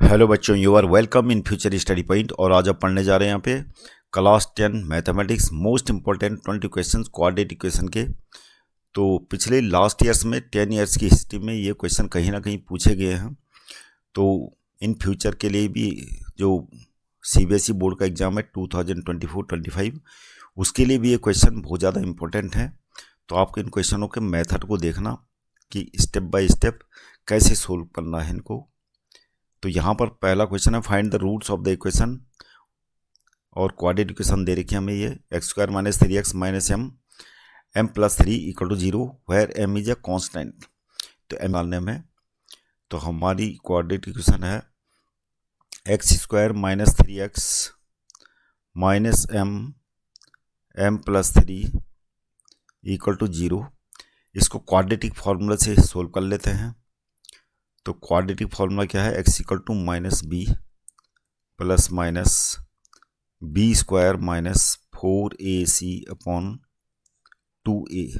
Hello बच्चों, you are welcome in future study point. और आज आप पढ़ने जा रहे हैं यहाँ पे class 10 mathematics most important 20 question quadratic equation के। तो पिछले लास्ट ईयर्स में 10 ईयर्स की हिस्ट्री में ये क्वेश्चन कहीं ना कहीं पूछे गए हैं। तो इन फ्यूचर के लिए भी जो सीबीएसई बोर्ड का एग्ज़ाम है 2024-25 उसके लिए भी ये क्वेश्चन बहुत ज़्यादा इंपॉर्टेंट है। तो आपको इन क्वेश्चनों के मेथड को देखना कि स्टेप बाय स्टेप कैसे सोल्व करना है इनको। तो यहाँ पर पहला क्वेश्चन है find the roots of the equation, और क्वाड्रेटिक इक्वेशन दे रखी है हमें ये x² - 3x - m + 3 = 0 where m is a constant. तो m डालने में तो हमारी क्वाड्रेटिक इक्वेशन है x² - 3x - m + 3 = 0। इसको क्वाड्रेटिक फार्मूला से सोल्व कर लेते हैं। तो क्वाड्रेटिक फार्मूला क्या है, x = -b plus minus b² - 4ac/2a।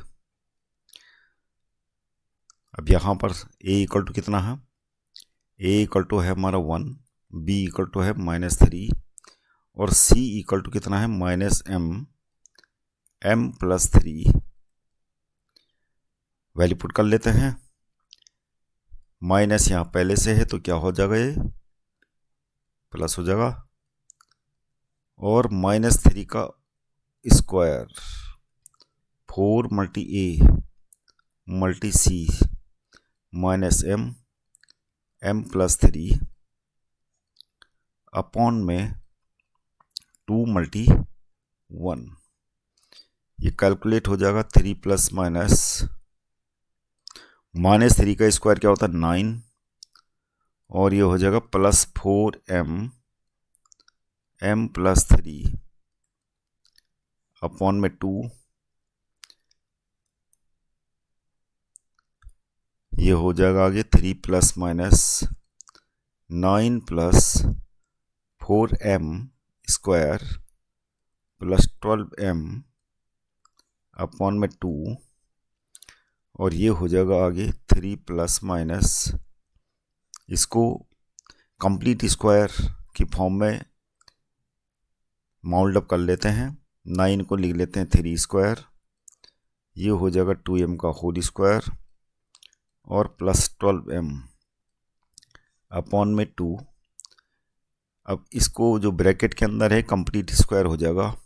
अब यहाँ पर a = कितना है, a = है हमारा 1, b = है -3 और c = कितना है -m + 3। वैल्यू पुट कर लेते हैं। माइनस यहाँ पहले से है तो क्या हो जाएगा, ये प्लस हो जाएगा, और -3 का square 4 × a × c -m + 3 upon में 2 × 1। ये कैलकुलेट हो जाएगा 3 + -3 का स्क्वायर क्या होता है 9, और ये हो जाएगा +4m + 3 अपॉन में 2। ये हो जाएगा आगे 3 + -9 + 4m स्क्वायर + 12m अपॉन में 2, और ये हो जाएगा आगे 3 + इसको कंप्लीट स्क्वायर की फॉर्म में माउल्ड अप कर लेते हैं। 9 को लिख लेते हैं 3², ये हो जाएगा 2m का होल स्क्वायर और +12m अपॉन में 2। अब इसको जो ब्रैकेट के अंदर है कंप्लीट स्क्वायर हो जाएगा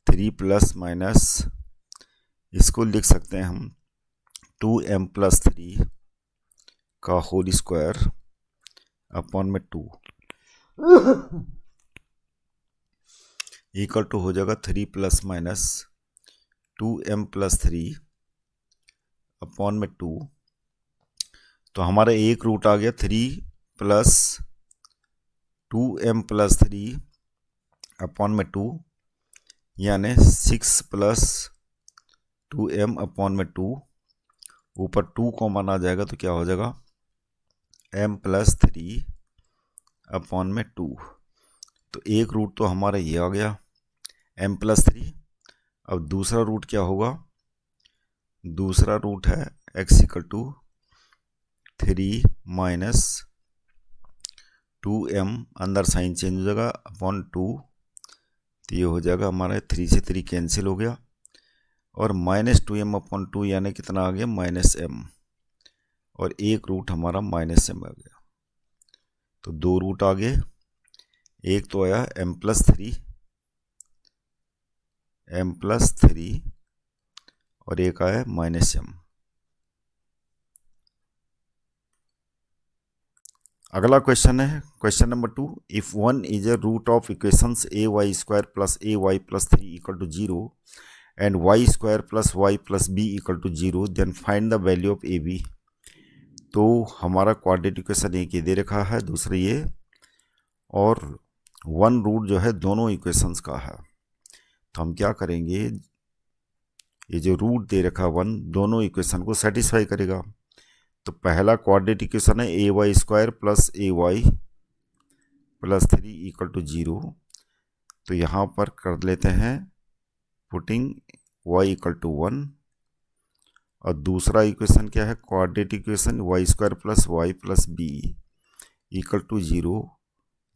3 + इसको लिख सकते हैं हम 2m + 3 का होल स्क्वायर अपॉन में 2 इक्वल टू हो जाएगा 3 + -2m + 3 अपॉन में 2। तो हमारा एक रूट आ गया 3 + 2m + 3 अपॉन में 2, यानी 6 + 2m अपॉन में 2। ऊपर 2 कॉमन आ जाएगा तो क्या हो जाएगा m + 3 अपॉन में 2। तो एक रूट तो हमारा ये आ गया m + 3। अब दूसरा रूट क्या होगा, दूसरा रूट है x = 3 - 2m, अंदर साइन चेंज हो जाएगा अपॉन 2। तो ये हो जाएगा हमारा 3 से 3 कैंसिल हो गया, और -2m अपॉन 2 यानी कितना आ गया -m, और एक रूट हमारा -m आ गया। तो दो रूट आ गए, एक तो आया m + 3 और एक आया -m। अगला क्वेश्चन है question number 2। If 1 is a root of equations ay² + ay + 3 = 0 and y² + y + b = 0, then find the value of ab। तो हमारा क्वाड्रेटिक इक्वेशन एक ये दे रखा है, दूसरा ये, और 1 रूट जो है दोनों इक्वेशंस का है। तो हम क्या करेंगे, ये जो रूट दे रखा 1 दोनों इक्वेशन को सेटिस्फाई करेगा। तो पहला क्वाड्रेटिक इक्वेशन है ay² + ay + 3 = 0। तो यहाँ पर कर लेते हैं पुटिंग y = 1, और दूसरा इक्वेशन क्या है quadratic equation y² + y + b equal to 0,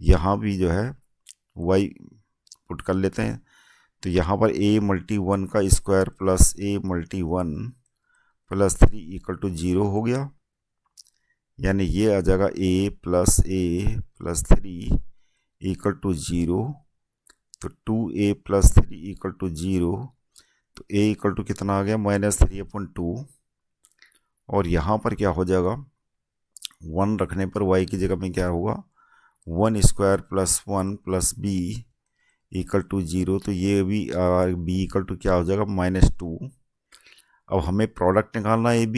यहाँ भी जो है y पुट कर लेते हैं। तो यहाँ पर a मल्टी 1 का square plus a multi 1 plus 3 equal to 0 हो गया, यानी ये आ जाएगा a प्लस 3 इक्वल टू 0। तो 2a प्लस 3 इक्वल टू 0, तो a इक्वल टू कितना आ गया -3/2। और यहाँ पर क्या हो जाएगा, 1 रखने पर y की जगह में क्या होगा 1 square plus 1 plus b equal to 0। तो ये भी b इक्वल टू क्या हो जाएगा -2। अब हमें प्रोडक्ट निकालना है ab,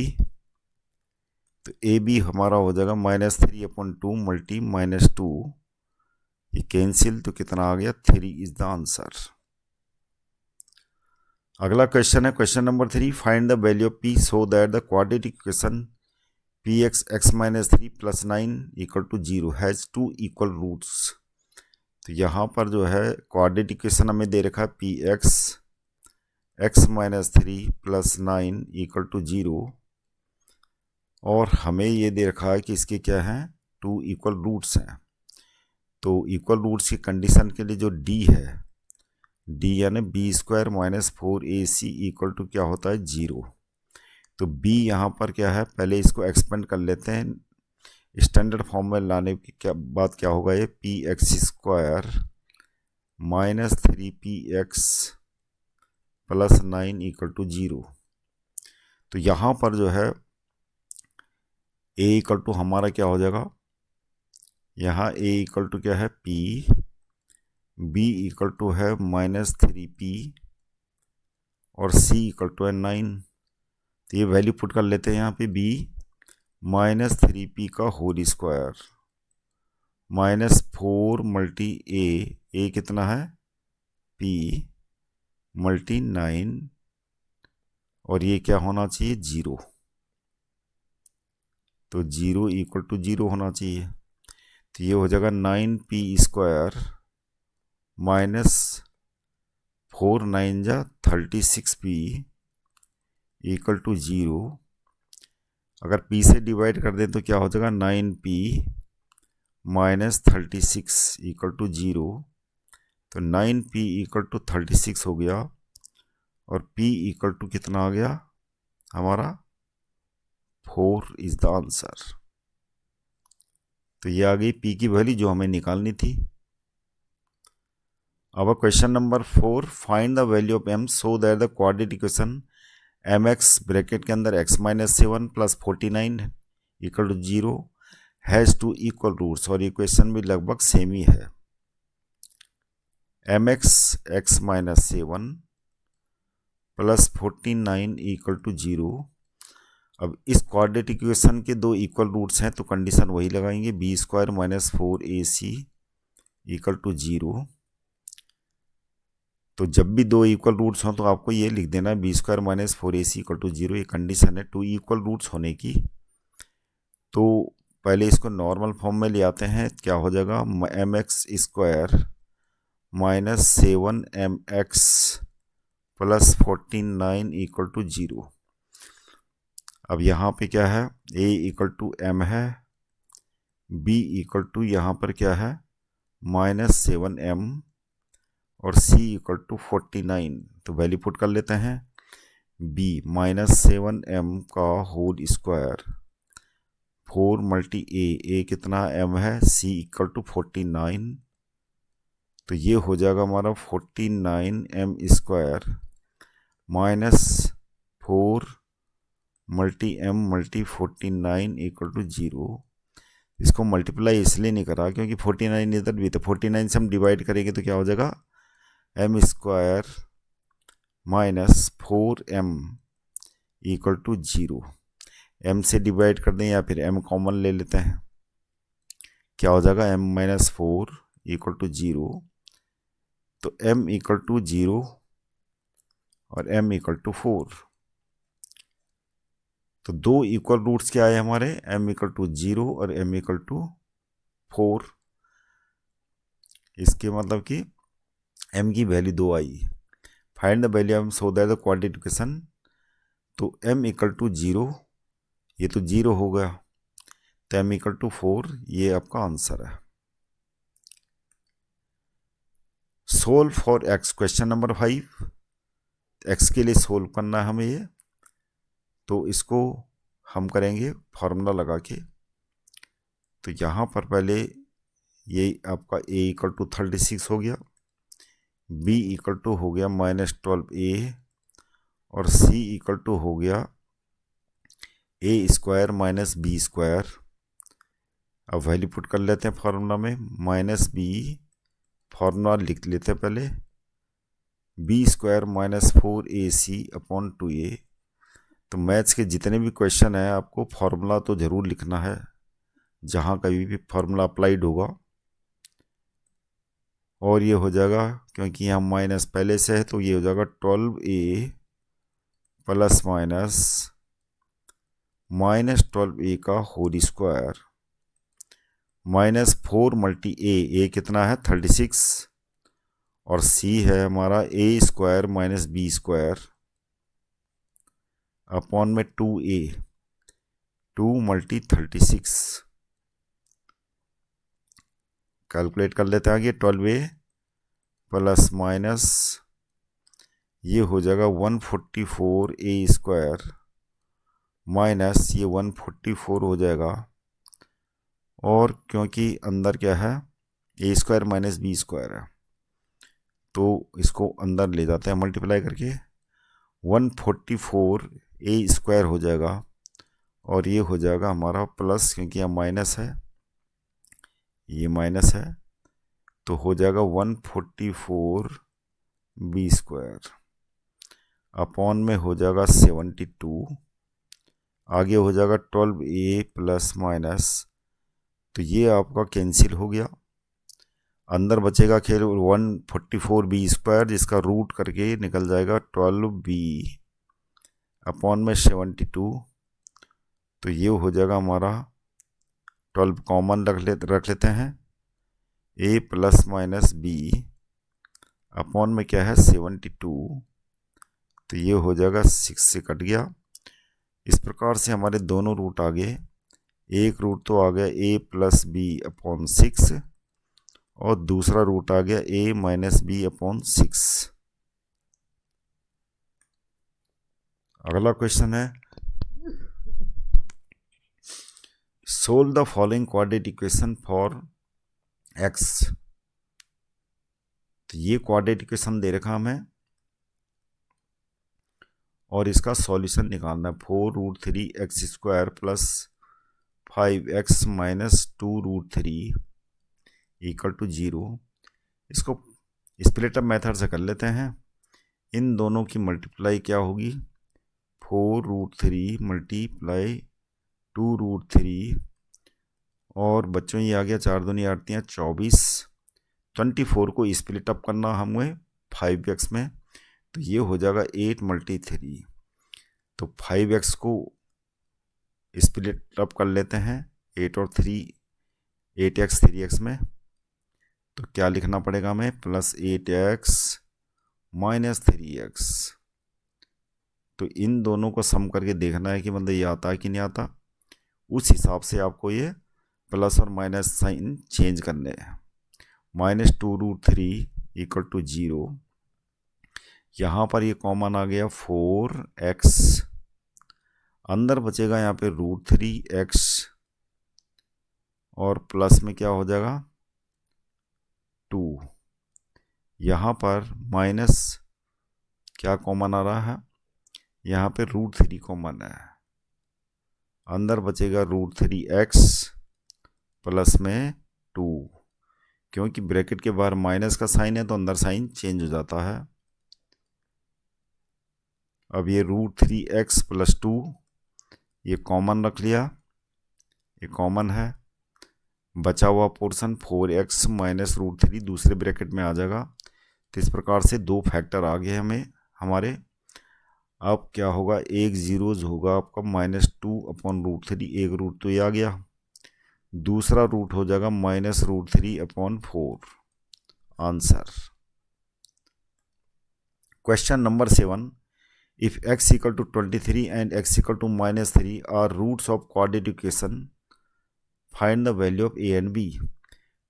तो ab हमारा हो जाएगा -3/2 मल्टी -2, ये कैंसिल, तो कितना आ गया 3 इज द आंसर। अगला क्वेश्चन है question number 3, find the value of p so that the quadratic equation px x-3 + 9 = 0 has 2 equal roots. तो यहाँ पर जो है क्वाड्रेटिक इक्वेशन हमें दे रखा है px x-3 + 9 = 0, और हमें ये दे रखा है कि इसके क्या हैं 2 इक्वल रूट्स हैं। तो इक्वल रूट्स की कंडीशन के लिए जो d है, d यानी b² - 4ac = क्या होता है 0। तो b यहाँ पर क्या है, पहले इसको एक्सपेंड कर लेते हैं, स्टैंडर्ड फॉर्म में लाने की क्या बात क्या होगा, ये px² - 3px + 9 = 0। तो यहाँ पर जो है a = हमारा क्या हो जाएगा, यहाँ a = क्या है p, b = है -3p और c = है 9। तो ये वैल्यू पुट कर लेते हैं यहाँ पे b -3p का होल स्क्वायर -4 मल्टी a कितना है p मल्टी 9, और ये क्या होना चाहिए 0। तो 0 = 0 होना चाहिए। तो ये हो जाएगा 9p² -4 9 जा 36p = 0। अगर p से डिवाइड कर दें तो क्या हो जाएगा 9p -36 = 0। तो 9p = 36 हो गया, और p = कितना आ गया हमारा 4 इज द आंसर। तो ये आ गई p की वैल्यू जो हमें निकालनी थी। अब question number 4, find the value of m so that the quadratic equation mx bracket के अंदर x-7 + 49 = 0 हैज़ 2 इक्वल रूट्स। और इक्वेशन भी लगभग सेम ही है, mx x-7 + 49 = 0। अब इस क्वाड्रेटिक इक्वेशन के 2 इक्वल रूट्स हैं, तो कंडीशन वही लगाएंगे, b² - 4ac = 0। तो जब भी 2 इक्वल रूट्स हों तो आपको ये लिख देना b² - 4ac = 0, ये कंडीशन है 2 इक्वल रूट्स होने की। तो पहले इसको नॉर्मल फॉर्म में ले आते हैं, क्या हो जाएगा mx² - 7mx + 49 = 0। अब यहाँ पे क्या है, a = m है, b = यहाँ पर क्या है -7m और c = 49। तो वैल्यू पुट कर लेते हैं, b -7m का होल स्क्वायर 4 मल्टी a कितना m है, c = 49। तो ये हो जाएगा हमारा 49m² -4 मल्टी m मल्टी 49 = 0। इसको मल्टीप्लाई इसलिए नहीं करा क्योंकि 49 इधर भी, तो 49 से हम डिवाइड करेंगे तो क्या हो जाएगा m² -4m = 0। m से डिवाइड कर दें या फिर m कॉमन ले लेते हैं, क्या हो जाएगा m - 4 = 0। तो m = 0 और m = 4। तो 2 इक्वल रूट्स क्या आए हमारे, m = 0 और m = 4। इसके मतलब कि m की value 2 I. Find the value of so that the quadratic equation, तो m = 0, ये तो 0 हो गया। तो m इक्वल टू 4 ये आपका आंसर है। Solve for x, question number 5। x के लिए सोल्व करना है हमें ये, तो इसको हम करेंगे फॉर्मूला लगा के। तो यहाँ पर पहले ये आपका a इक्वल टू 36 हो गया, b इक्वल टू हो गया -12a और c इक्वल टू हो गया a square minus b square. अब वैल्यू पुट कर लेते हैं फार्मूला में, -b फार्मूला लिख लेते हैं पहले, b square minus 4ac upon 2a। तो मैथ्स के जितने भी क्वेश्चन हैं आपको फार्मूला तो ज़रूर लिखना है जहाँ कभी भी फार्मूला अप्लाइड होगा। और ये हो जाएगा, क्योंकि यहाँ माइनस पहले से है तो ये हो जाएगा 12a प्लस -12a का होल स्क्वायर -4 मल्टी a कितना है 36 और c है हमारा a square minus b square upon में 2a, 2 मल्टी 36। कैलकुलेट कर लेते हैं आगे, 12a प्लस माइनस ये हो जाएगा 144a स्क्वायर माइनस ये 144 हो जाएगा। और क्योंकि अंदर क्या है a square minus b square है तो इसको अंदर ले जाते हैं मल्टीप्लाई करके, 144a स्क्वायर हो जाएगा और ये हो जाएगा हमारा प्लस, क्योंकि यहाँ माइनस है, ये माइनस है तो हो जाएगा 144b स्क्वायर अपॉन में हो जाएगा 72, आगे हो जाएगा 12a प्लस माइनस, तो ये आपका कैंसिल हो गया। अंदर बचेगा खेल 144b स्क्वायर जिसका रूट करके निकल जाएगा 12b अपॉन में 72। तो ये हो जाएगा हमारा 12 कॉमन रख लेते हैं, a plus minus b upon में क्या है 72, तो ये हो जाएगा 6 से कट गया। इस प्रकार से हमारे दोनों रूट आ गए। एक रूट तो आ गया a प्लस बी अपॉन 6 और दूसरा रूट आ गया a माइनस बी अपॉन 6। अगला क्वेश्चन है, solve the following quadratic equation for x। तो ये क्वाड्रेटिक इक्वेशन दे रखा हमें और इसका सॉल्यूशन निकालना है। 4√3x square plus 5x minus 2√3 equal to 0। इसको स्प्लिट अप मेथड से कर लेते हैं। इन दोनों की मल्टीप्लाई क्या होगी, 4√3 मल्टीप्लाई 2√3 और बच्चों ये आ गया 4 दूनी 8 24। 24 को स्प्लिट अप करना हमें 5x में, तो ये हो जाएगा 8 मल्टी 3। तो 5x को स्प्लिट अप कर लेते हैं 8 और 3, 8x 3x में, तो क्या लिखना पड़ेगा हमें, प्लस 8x माइनस 3x। तो इन दोनों को सम करके देखना है कि मतलब ये आता है कि नहीं आता। उस हिसाब से आपको ये प्लस और माइनस साइन चेंज करने हैं। -2√3 इक्वल टू 0, यहाँ पर ये कॉमन आ गया 4x, अंदर बचेगा यहाँ पे √3x और प्लस में क्या हो जाएगा 2। यहाँ पर माइनस क्या कॉमन आ रहा है, यहाँ पे √3 कॉमन है, अंदर बचेगा √3x प्लस में 2। क्योंकि ब्रैकेट के बाहर माइनस का साइन है तो अंदर साइन चेंज हो जाता है। अब ये √3x प्लस 2 ये कॉमन रख लिया, ये कॉमन है, बचा हुआ पोर्शन 4x माइनस √3 दूसरे ब्रैकेट में आ जाएगा। तो इस प्रकार से दो फैक्टर आ गए हमें हमारे। अब क्या होगा, एक जीरोज होगा आपका -2 अपॉन √3, एक रूट तो ये आ गया, दूसरा रूट हो जाएगा -√3 upon 4। Answer. Question number 7, if x equal to 23 and x equal to -3 are roots of quadratic equation, find the value of a and b.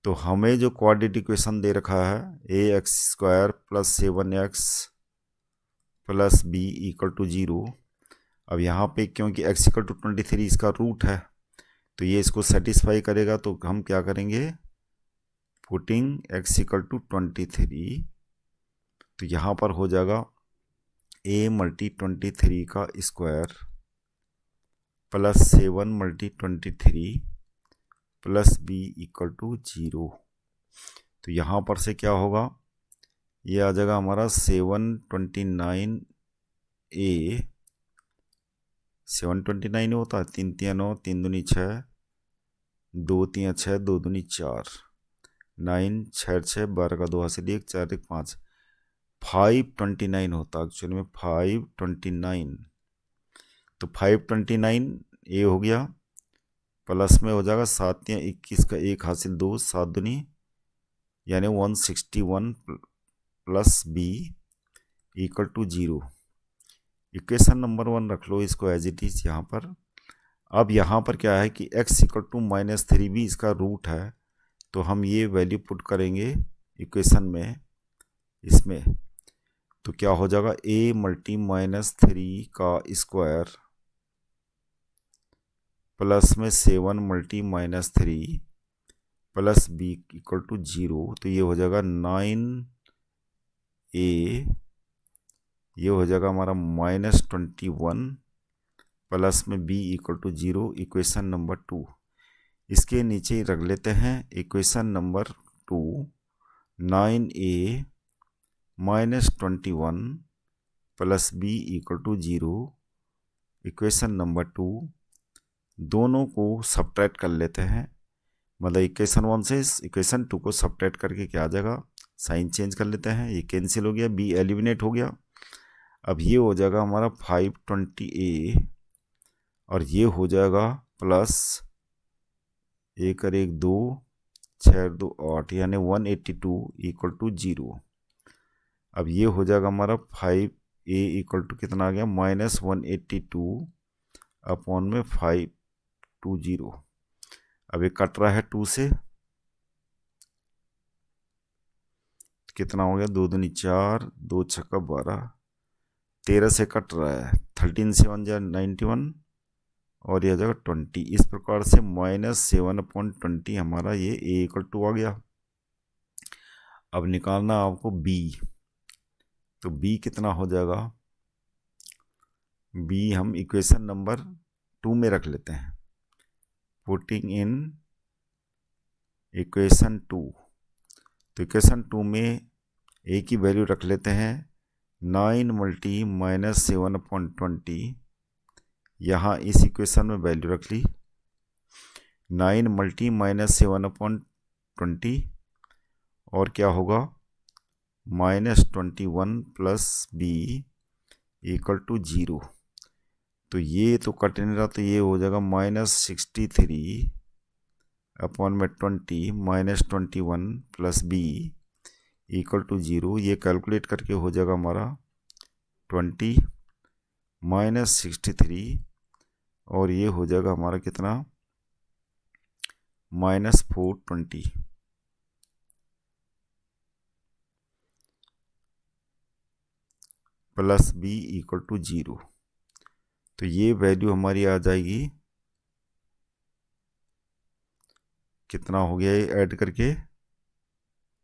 तो हमें जो क्वाड्रेटिक इक्वेशन दे रखा है ax² + 7x + b = 0। अब यहाँ पे क्योंकि x = 23 इसका रूट है तो ये इसको सेटिस्फाई करेगा, तो हम क्या करेंगे, पुटिंग x = 23, तो यहाँ पर हो जाएगा a × 23 का स्क्वायर + 7 × 23 + b = 0। तो यहाँ पर से क्या होगा, ये आ जाएगा हमारा 729a, 729 होता है, 3 × 3 = 9, 3 × 2 = 6, 2 × 3 = 6, 2 × 2 = 4, 9, 6 × 6 = 12 का 2 हासिल 1, 4 × 1 = 5, 529 होता है एक्चुअली में, 529। तो 529 ए हो गया, प्लस में हो जाएगा 7 × 21 का 1 हासिल 2, 7 दूनी यानी 161 + b = 0। इक्वेशन नंबर 1 रख लो इसको एज इट इज यहाँ पर। अब यहाँ पर क्या है कि x = -3b इसका रूट है, तो हम ये वैल्यू पुट करेंगे इक्वेशन में, इसमें तो क्या हो जाएगा, a × -3 का स्क्वायर प्लस में 7 × -3 + b = 0। तो ये हो जाएगा 9a, ये हो जाएगा हमारा -21 प्लस में b = 0, इक्वेशन नंबर 2। इसके नीचे ही रख लेते हैं equation number 2, 9a -21 plus b = 0, equation number 2। दोनों को सब्ट्रैक्ट कर लेते हैं, मतलब इक्वेशन 1 से इक्वेशन 2 को सब्ट्रैक्ट करके क्या आ जाएगा, साइन चेंज कर लेते हैं, ये कैंसिल हो गया, b एलिमिनेट हो गया। अब ये हो जाएगा हमारा 520a और ये हो जाएगा प्लस 1 × 1 = 2, 6 × 2 = 8 यानी 182 = 0। अब ये हो जाएगा हमारा 5a = कितना आ गया, -182 अपॉन में 520। अब ये कट रहा है 2 से, कितना हो गया, 2 दूनी 4, 2 × 6 = 12, 13 से कट रहा है, 13 से 1 = 91 और यह जगह 20। इस प्रकार से -7/20 हमारा ये a = आ गया। अब निकालना आपको b, तो b कितना हो जाएगा, b हम इक्वेशन नंबर 2 में रख लेते हैं, पुटिंग इन इक्वेशन 2। तो इक्वेशन 2 में a की वैल्यू रख लेते हैं 9 × -7/20, यहाँ इस इक्वेशन में वैल्यू रख ली 9 × -7/20 और क्या होगा, -21 + b = 0। तो ये तो कट नहीं रहा, तो ये हो जाएगा -63 अपॉन में 20 -21 + b = 0। ये कैलकुलेट करके हो जाएगा हमारा 20 -63 और ये हो जाएगा हमारा कितना, -420 + b = 0। तो ये वैल्यू हमारी आ जाएगी, कितना हो गया ये ऐड करके,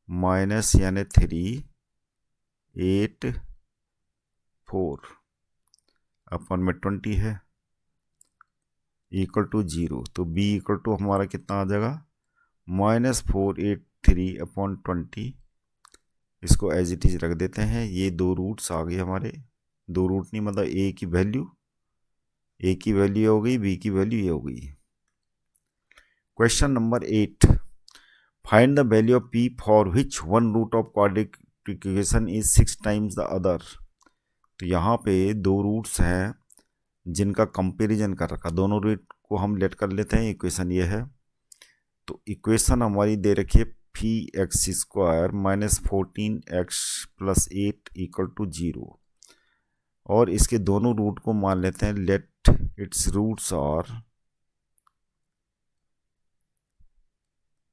माइनस यानी 384 अपॉन में 20 है = 0। तो b = हमारा कितना आ जाएगा, -483 अपॉन 20। इसको एज इट इज रख देते हैं, ये 2 रूट्स आ गए हमारे, 2 रूट नहीं मतलब a की वैल्यू ये हो गई, b की वैल्यू ये हो गई। Question number 8, find the value of p for which one root of quadratic equation is 6 times the other. तो यहाँ पे 2 रूट्स हैं जिनका कंपैरिजन कर रखा, दोनों रूट को हम लेट कर लेते हैं, इक्वेशन ये है। तो इक्वेशन हमारी दे रखी है px² -14x + 8 = 0 और इसके दोनों रूट को मान लेते हैं let its roots are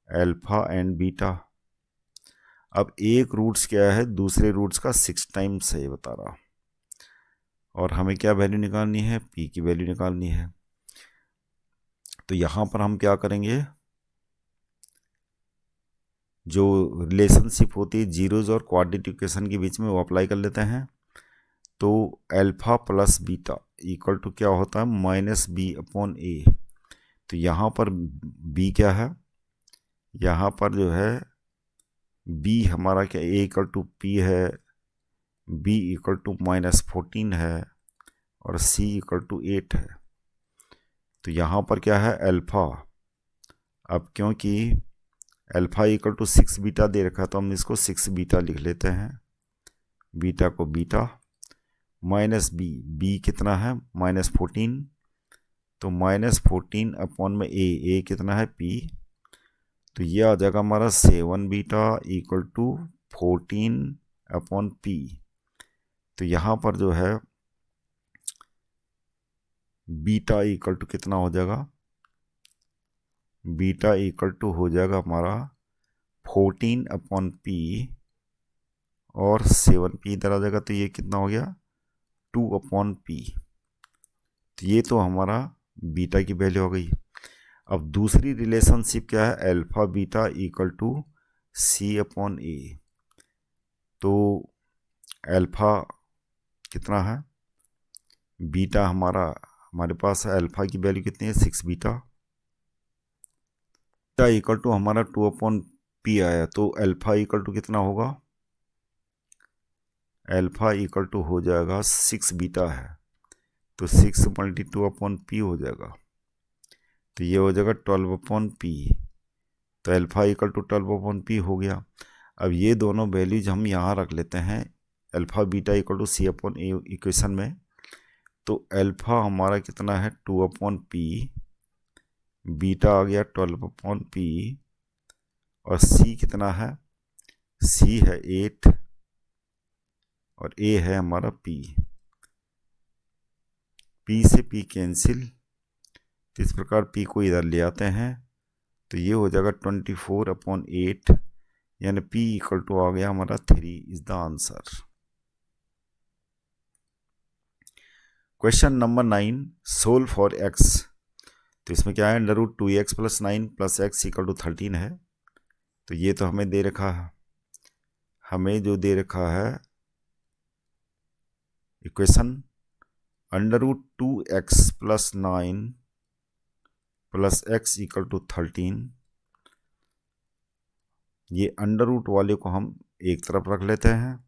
alpha and beta. अब एक रूट्स क्या है, दूसरे रूट्स का 6 टाइम्स है ये बता रहा, और हमें क्या वैल्यू निकालनी है, पी की वैल्यू निकालनी है। तो यहाँ पर हम क्या करेंगे, जो रिलेशनशिप होती है जीरोज और क्वाड्रेटिक इक्वेशन के बीच में वो अप्लाई कर लेते हैं। तो alpha plus beta equal to क्या होता है, माइनस बी अपॉन ए। तो यहाँ पर बी क्या है, यहाँ पर जो है बी हमारा क्या, ए इक्वल टू पी है, बी इक्वल टू -14 है, और सी इक्वल टू 8 है। तो यहाँ पर क्या है, अल्फा। अब क्योंकि अल्फा इक्वल टू 6 बीटा दे रखा है तो हम इसको 6 बीटा लिख लेते हैं, बीटा को बीटा, माइनस बी, बी कितना है -14, तो -14 अपॉन में ए कितना है पी। तो ये आ जाएगा हमारा 7 beta equal to 14 upon p. तो यहाँ पर जो है बीटा इक्वल टू कितना हो जाएगा, बीटा इक्वल टू हो जाएगा हमारा 14 अपॉन पी, और 7 पी इधर आ जाएगा, तो ये कितना हो गया 2 अपॉन पी। तो ये तो हमारा बीटा की वैल्यू हो गई। अब दूसरी रिलेशनशिप क्या है, alpha beta equal to C upon A. तो अल्फा कितना है, बीटा हमारे पास है, अल्फा की वैल्यू कितनी है 6 बीटा, बीटा इक्वल टू हमारा 2 अपॉन पी आया। तो अल्फा इक्वल टू कितना होगा, अल्फा इक्वल टू हो जाएगा 6 बीटा है, तो 6 मल्टी 2 अपॉन पी हो जाएगा, तो ये हो जाएगा 12 अपॉन पी। तो alpha equal to 12 upon p हो गया। अब ये दोनों वैल्यूज हम यहाँ रख लेते हैं, alpha beta equal to C upon a equation में। तो अल्फा हमारा कितना है 2 अपॉन पी, बीटा आ गया 12 अपॉन पी, और सी कितना है, सी है 8, और ए है हमारा पी। पी से पी कैंसिल, तो इस प्रकार पी को इधर ले आते हैं, तो ये हो जाएगा 24 अपॉन 8, यानी पी इक्वल टू आ गया हमारा 3 is the answer. Question number 9, solve for x. तो इसमें क्या है, √2x + 9 + x = 13 है। तो ये तो हमें दे रखा है, हमें जो दे रखा है इक्वेशन, √2x + 9 + x = 13। ये अंडर रूट वाले को हम एक तरफ रख लेते हैं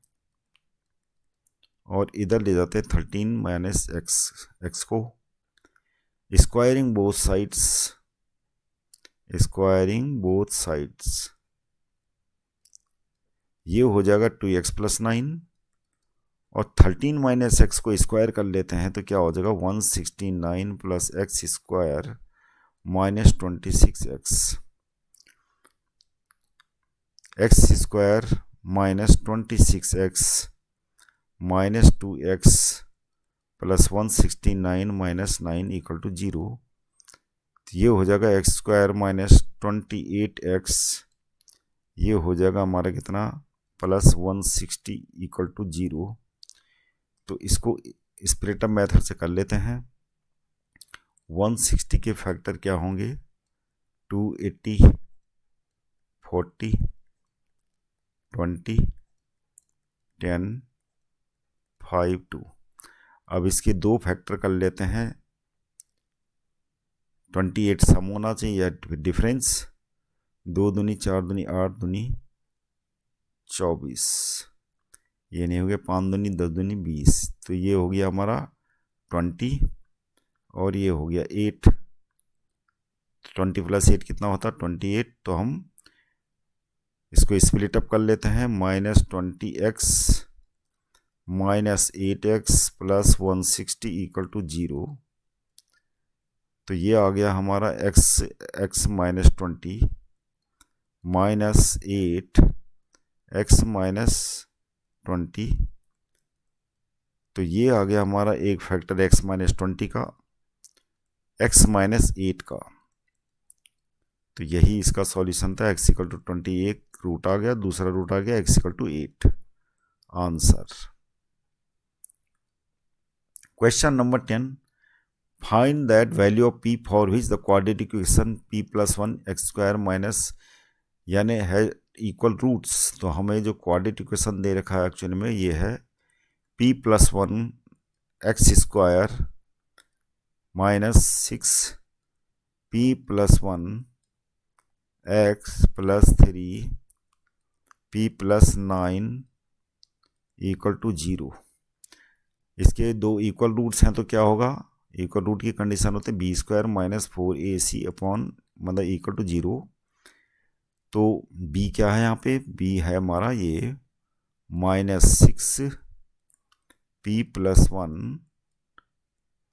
और इधर ले जाते हैं 13 - x को, स्क्वायरिंग बोथ साइड्स, ये हो जाएगा 2x + 9, और 13 - x को स्क्वायर कर लेते हैं तो क्या हो जाएगा 169 + x² -26x, x² -26x -2x + 169 - 9 = 0। तो ये हो जाएगा x² -28x, ये हो जाएगा हमारा कितना +160 = 0। तो इसको स्प्लिट अप मेथड से कर लेते हैं। 160 के फैक्टर क्या होंगे, 280, 40, 20, 10, 5, 2। अब इसके दो फैक्टर कर लेते हैं, 28 सम होना चाहिए या डिफरेंस, 2 दूनी 4 दूनी 8 दूनी 24, ये नहीं हो गया, 5 दूनी 10 दूनी 20, तो ये हो गया हमारा 20, और ये हो गया 8, 20 + 8 कितना होता है 28। तो हम इसको स्प्लिट अप कर लेते हैं, -20x -8x + 160 = 0। तो ये आ गया हमारा x -20 -8 x -20। तो ये आ गया हमारा एक फैक्टर x -20 का, x -8 का। तो यही इसका सॉल्यूशन था। x इक्वल टू 20, एक रूट आ गया, दूसरा रूट आ गया, x equal to 8 answer. Question number 10, find that value of p for which the quadratic equation p plus 1 x square minus यानी है इक्वल रूट्स। तो हमें जो क्वाड्रेटिक इक्वेशन दे रखा है एक्चुअली में ये है p plus 1 x square minus 6 p plus 1 x plus 3 p plus 9 equal to 0। इसके दो इक्वल रूट्स हैं तो क्या होगा, इक्वल रूट की कंडीशन होते हैं b square minus 4ac upon मतलब इक्वल टू 0। तो b क्या है यहाँ पे, b है हमारा ये माइनस 6 p प्लस 1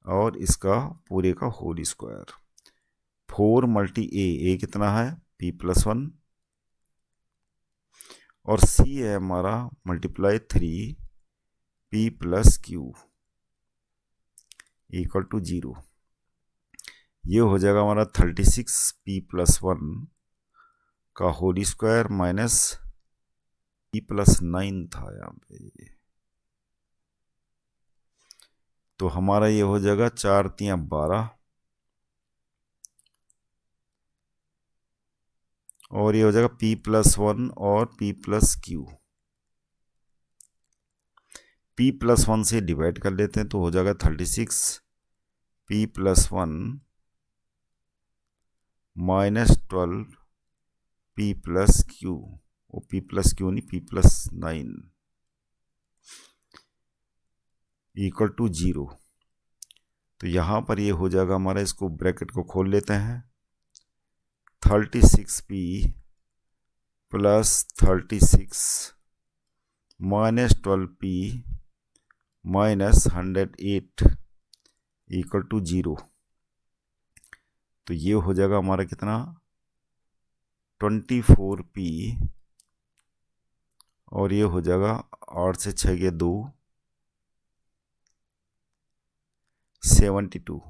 और इसका पूरे का होल स्क्वायर 4 मल्टी a कितना है p प्लस 1 और c है हमारा multiply 3 p plus q equal to 0। ये हो जाएगा हमारा 36 p प्लस 1 का whole square minus p plus 9 था यहाँ पे। तो हमारा ये हो जाएगा 4 3 12 और ये हो जाएगा p प्लस 1 और p plus q। p plus 1 से डिवाइड कर लेते हैं तो हो जाएगा 36 p plus 1 minus 12 p plus q, वो p प्लस q नहीं p प्लस 9 इक्वल टू 0। तो यहाँ पर ये हो जाएगा हमारा, इसको ब्रैकेट को खोल लेते हैं 36p plus 36 minus 12p minus 108 equal to 0। तो ये हो जाएगा हमारा कितना 24p और ये हो जाएगा 8 से 6 के 2 72।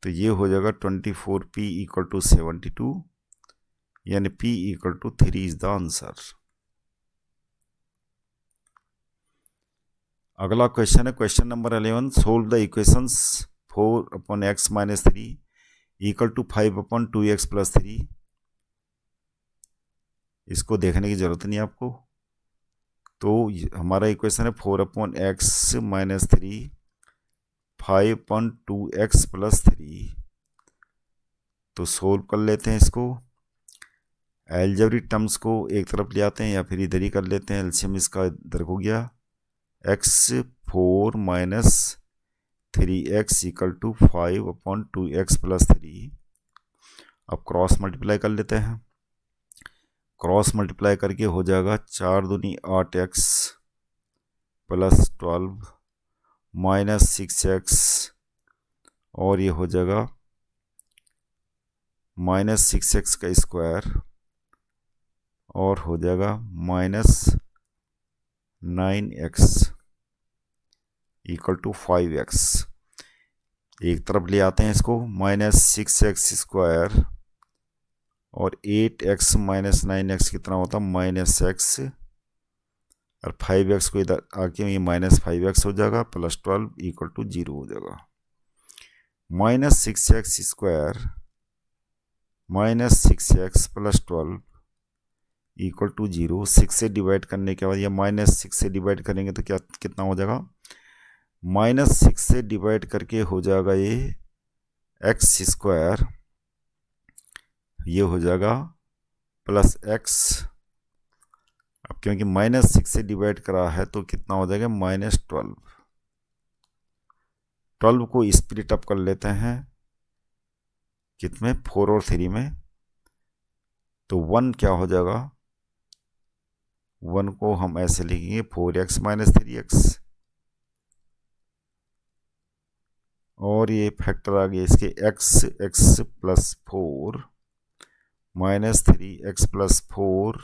तो ये हो जाएगा 24p इक्वल टू 72 यानी p equal to 3 is the answer. अगला क्वेश्चन है question number 11, solve the equations 4 upon x minus 3 equal to 5 upon 2x plus 3। इसको देखने की जरूरत नहीं आपको। तो हमारा इक्वेशन है 4 upon x minus 3 5 upon 2x plus 3। तो सोल्व कर लेते हैं इसको। एल्जेब्रिक टर्म्स को एक तरफ ले आते हैं या फिर इधर ही कर लेते हैं। एलसीएम इसका इधर हो गया x4 minus 3x equal to 5 upon 2x plus 3। अब क्रॉस मल्टीप्लाई कर लेते हैं। क्रॉस मल्टीप्लाई करके हो जाएगा 4 दूनी 8x प्लस 12 माइनस 6x और ये हो जाएगा माइनस 6x का स्क्वायर और हो जाएगा minus 9x equal to 5x। एक तरफ ले आते हैं इसको, माइनस 6x स्क्वायर और 8x माइनस 9x कितना होता है माइनस x और 5x को इधर आके ये माइनस 5x हो जाएगा प्लस 12 इक्वल टू 0 हो जाएगा। Minus 6x square minus 6x plus 12 equal to 0। 6 से डिवाइड करने के बाद या माइनस 6 से डिवाइड करेंगे तो क्या कितना हो जाएगा, माइनस 6 से डिवाइड करके हो जाएगा ये एक्स स्क्वायर, ये हो जाएगा प्लस एक्स। अब क्योंकि माइनस 6 से डिवाइड करा है तो कितना हो जाएगा माइनस 12। 12 को स्प्लिट अप कर लेते हैं कितने 4 और 3 में, तो 1 क्या हो जाएगा, 1 को हम ऐसे लिखेंगे 4x माइनस 3x और ये फैक्टर आ गया इसके x plus 4 minus 3x plus 4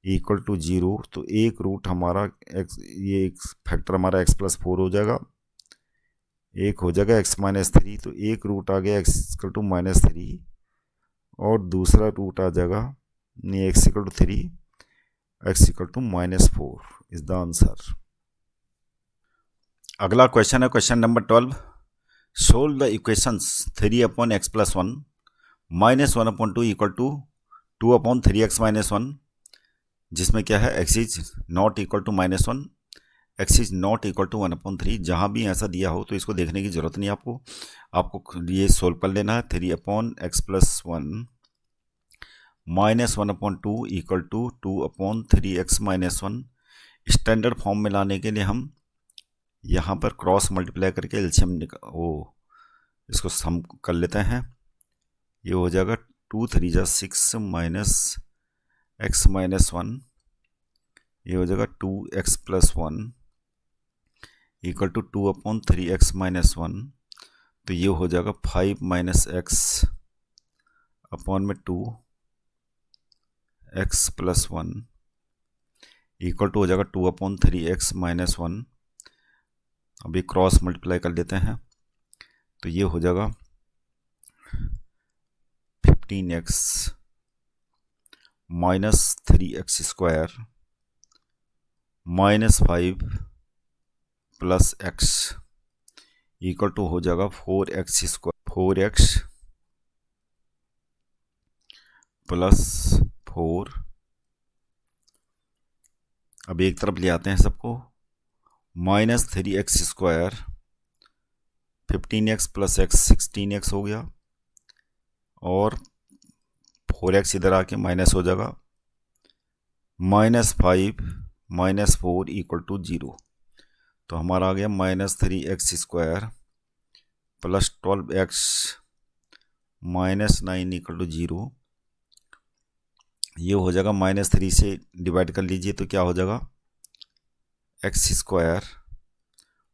equal to 0। तो एक रूट हमारा x, ये एक फैक्टर हमारा x प्लस 4 हो जाएगा, एक हो जाएगा x माइनस 3। तो एक रूट आ गया x इक्वल टू माइनस 3 और दूसरा रूट आ जाएगा, नहीं, x equal to 3, x equal to -4 is the answer. अगला क्वेश्चन है question number 12। Solve the equations 3/x+1 -1/2 equal to 2/3x - 1, जिसमें क्या है x is not equal to -1, x is not equal to 1/3। जहाँ भी ऐसा दिया हो तो इसको देखने की ज़रूरत नहीं आपको ये सोल्व कर लेना है। 3/x+1 -1/2 equal to 2/3x - 1। Standard form में लाने के लिए हम यहाँ पर क्रॉस मल्टीप्लाई करके एलसीएम इसको सम कर लेते हैं। ये हो जाएगा 2 3 जा 6 -x - 1, ये हो जाएगा 2x+1 इक्वल टू 2/3x - 1। तो ये हो जाएगा 5 - x अपॉन में 2x+1 इक्वल टू हो जाएगा 2/3x - 1। अभी क्रॉस मल्टीप्लाई कर लेते हैं तो ये हो जाएगा 15x -3x² -5 + x equal to हो जाएगा 4x² 4x + 4। अब एक तरफ ले आते हैं सबको, -3x², 15x + x 16x हो गया, और 4x इधर आके माइनस हो जाएगा, -5 - 4 इक्वल टू 0। तो हमारा आ गया -3x² + 12x -9 इक्वल टू 0। ये हो जाएगा -3 से डिवाइड कर लीजिए तो क्या हो जाएगा, x²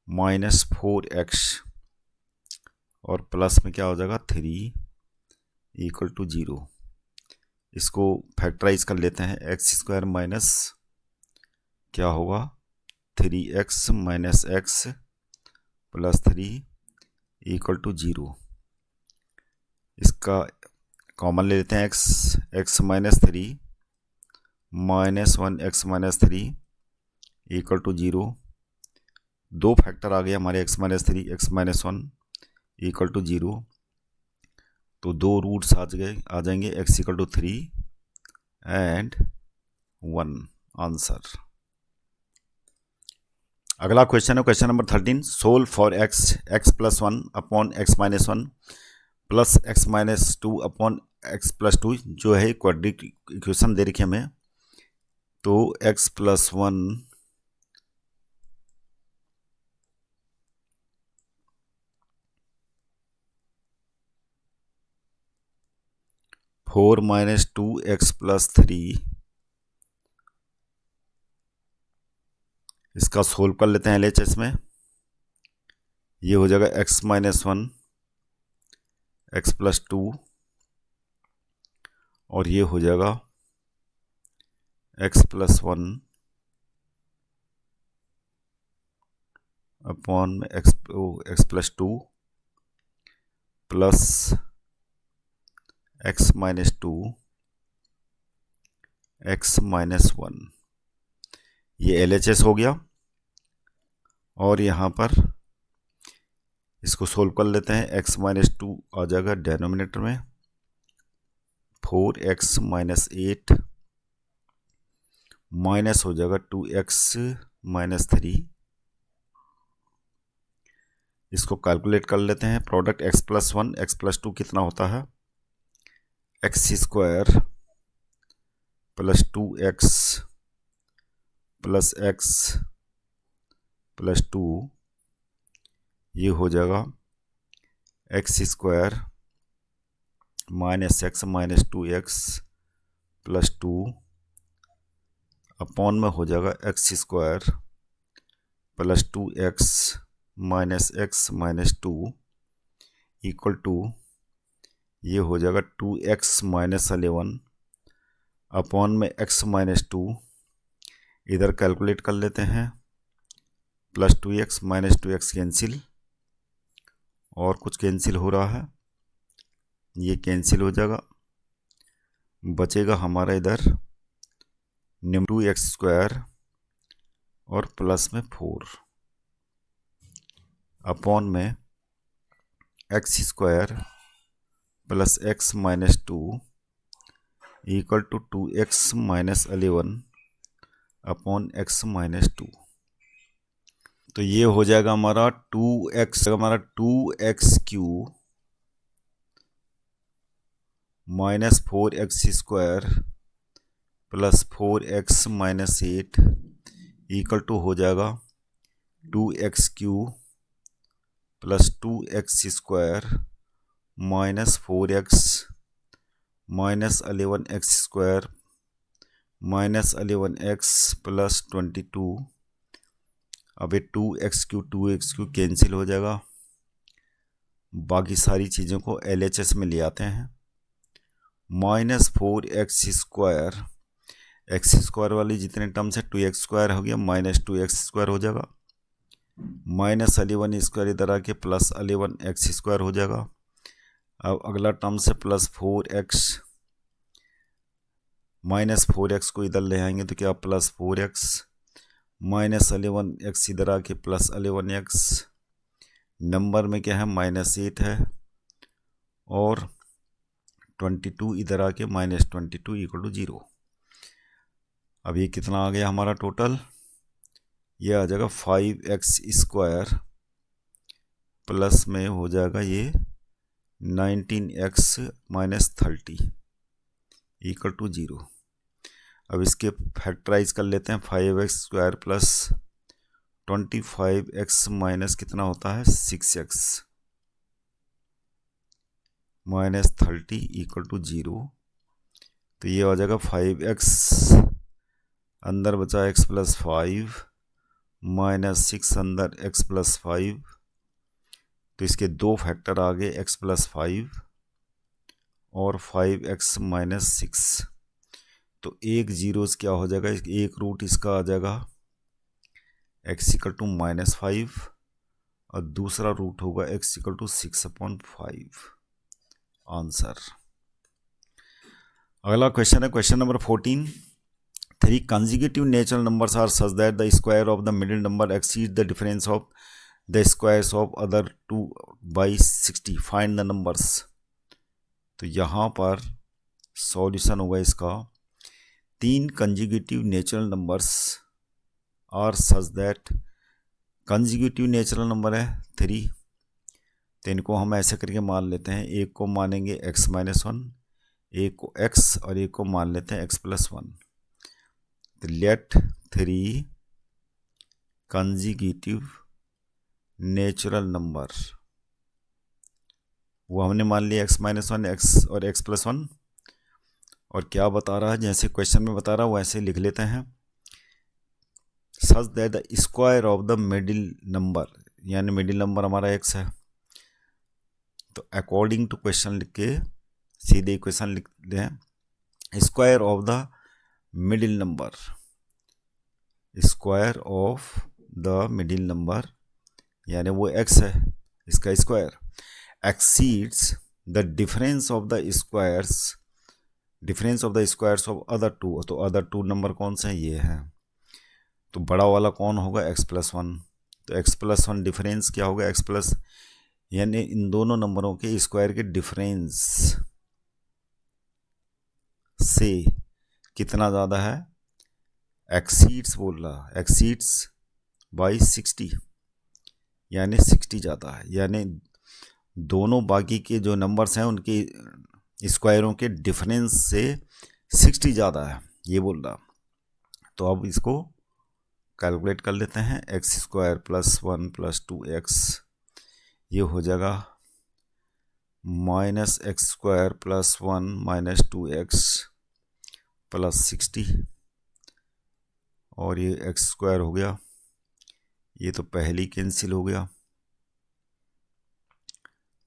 -4x और प्लस में क्या हो जाएगा 3 इक्वल टू 0। इसको फैक्टराइज कर लेते हैं, x² माइनस क्या होगा 3x - x + 3 इक्वल टू 0। इसका कॉमन ले लेते हैं, x - 3 -1x - 3 इक्वल टू 0। दो फैक्टर आ गया हमारे x - 3 x - 1 इक्वल टू 0। तो दो रूट्स आ जाएंगे, x equal to 3 and 1 answer. अगला क्वेश्चन है question number 13। Solve for x+1 upon x - 1 plus x - 2 upon x+2, जो है क्वाड्रेटिक इक्वेशन दे रखी है हमें। तो x+1 4 - 2x + 3, इसका सोल्व कर लेते हैं LHS में। ये हो जाएगा x - 1 x+2 और ये हो जाएगा x+1 upon x+2 plus x - 2 x - 1। ये LHS हो गया। और यहाँ पर इसको सोल्व कर लेते हैं, x - 2 आ जाएगा डेनोमिनेटर में, 4x - 8 माइनस हो जाएगा 2x - 3। इसको कैलकुलेट कर लेते हैं, प्रोडक्ट x+1 x+2 कितना होता है, x² + 2x + x + 2, ये हो जाएगा x² -x - 2x + 2 अपॉन में हो जाएगा x² + 2x -x - 2 equal to, ये हो जाएगा 2x - 11 अपॉन में x - 2। इधर कैलकुलेट कर लेते हैं, +2x - 2x कैंसिल, और कुछ कैंसिल हो रहा है, ये कैंसिल हो जाएगा। बचेगा हमारा इधर 2x² और प्लस में 4 अपॉन में x² plus x minus 2 equal to 2x minus 11 upon x minus 2। तो ये हो जाएगा हमारा 2x³ minus 4x² plus 4x minus 8 equal to हो जाएगा 2x³ plus 2x² minus 4x minus 11x² minus 11x plus 22। अब ये 2x³ कैंसिल हो जाएगा। बाकी सारी चीज़ों को LHS में ले आते हैं। माइनस 4x² x² वाली जितने टर्म्स है 2x² हो गया, माइनस 2x² हो जाएगा, माइनस 11 इधर आके प्लस 11x² हो जाएगा। अब अगला टर्म से प्लस 4x माइनस 4x को इधर ले आएंगे तो क्या प्लस 4x माइनस 11x इधर आके प्लस 11x। नंबर में क्या है माइनस 8 है और 22 इधर आके माइनस 22 इक्वल टू 0। अब ये कितना आ गया हमारा टोटल, ये आ जाएगा 5x² प्लस में हो जाएगा ये 19x माइनस 30 इक्वल टू 0। अब इसके फैक्टराइज कर लेते हैं। 5x² प्लस 25x माइनस कितना होता है 6x माइनस 30 इक्वल टू 0। तो ये हो जाएगा 5x अंदर बचा x प्लस 5 माइनस 6 अंदर x प्लस 5। तो इसके दो फैक्टर आ गए x प्लस 5 और 5x माइनस 6। तो एक जीरोस क्या हो जाएगा, एक रूट इसका आ जाएगा x इक्वल टू माइनस 5 और दूसरा रूट होगा x इक्वल टू 6/5। आंसर। अगला क्वेश्चन है question number 14। 3 consecutive natural numbers are such that the square of the middle number exceeds the difference of the squares of other two by 60. Find the numbers. तो यहाँ पर solution होगा इसका 3 consecutive natural numbers are such that consecutive natural number है 3, तो इनको हम ऐसे करके मान लेते हैं। एक को मानेंगे x माइनस 1, एक को x और एक को मान लेते हैं x प्लस 1। तो लेट 3 consecutive नेचुरल नंबर, वो हमने मान लिया x माइनस 1 x और x प्लस 1। और क्या बता रहा है, जैसे क्वेश्चन में बता रहा है वैसे लिख लेते हैं। Such that the square of the middle number, यानी मिडिल नंबर हमारा x है, तो अकॉर्डिंग टू क्वेश्चन लिख के सीधे इक्वेशन लिख दें। Square of the middle number, square of the middle number यानी वो x है, इसका square exceeds the difference of the squares, difference of the squares of other two. तो अदर टू नंबर कौन से हैं, ये हैं। तो बड़ा वाला कौन होगा x प्लस 1। तो x प्लस 1 डिफरेंस क्या होगा x प्लस, यानी इन दोनों नंबरों के स्क्वायर के डिफरेंस से कितना ज़्यादा है, एक्सीड्स बोल रहा, एक्सीड्स बाई 60, यानी 60 ज़्यादा है। यानी दोनों बाकी के जो नंबर्स हैं उनके स्क्वायरों के डिफरेंस से 60 ज़्यादा है, ये बोल रहा। तो अब इसको कैलकुलेट कर लेते हैं। x² प्लस 1 प्लस 2x, ये हो जाएगा minus x² plus 1 minus 2x plus 60, और ये x² हो गया, ये तो पहले कैंसिल हो गया।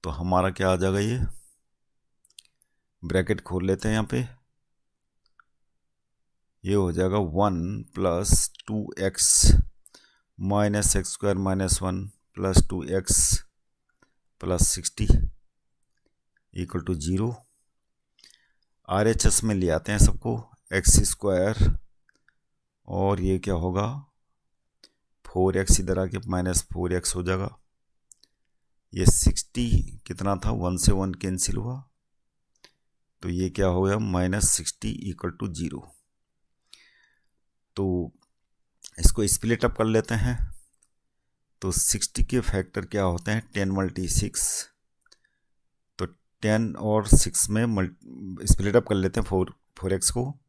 तो हमारा क्या आ जाएगा, ये ब्रैकेट खोल लेते हैं यहाँ पे, ये हो जाएगा 1 plus 2x minus x² minus 1 plus 2x plus 60 equal to 0। RHS में ले आते हैं सबको, एक्स स्क्वायर और ये क्या होगा 4x इधर आके -4x हो जाएगा। ये 60 कितना था, 1 से 1 कैंसिल हुआ, तो ये क्या हो गया -60 = 0। तो इसको स्प्लिट अप कर लेते हैं। तो 60 के फैक्टर क्या होते हैं, 10 × 6, तो 10 और 6 में स्प्लिट अप कर लेते हैं 4x को,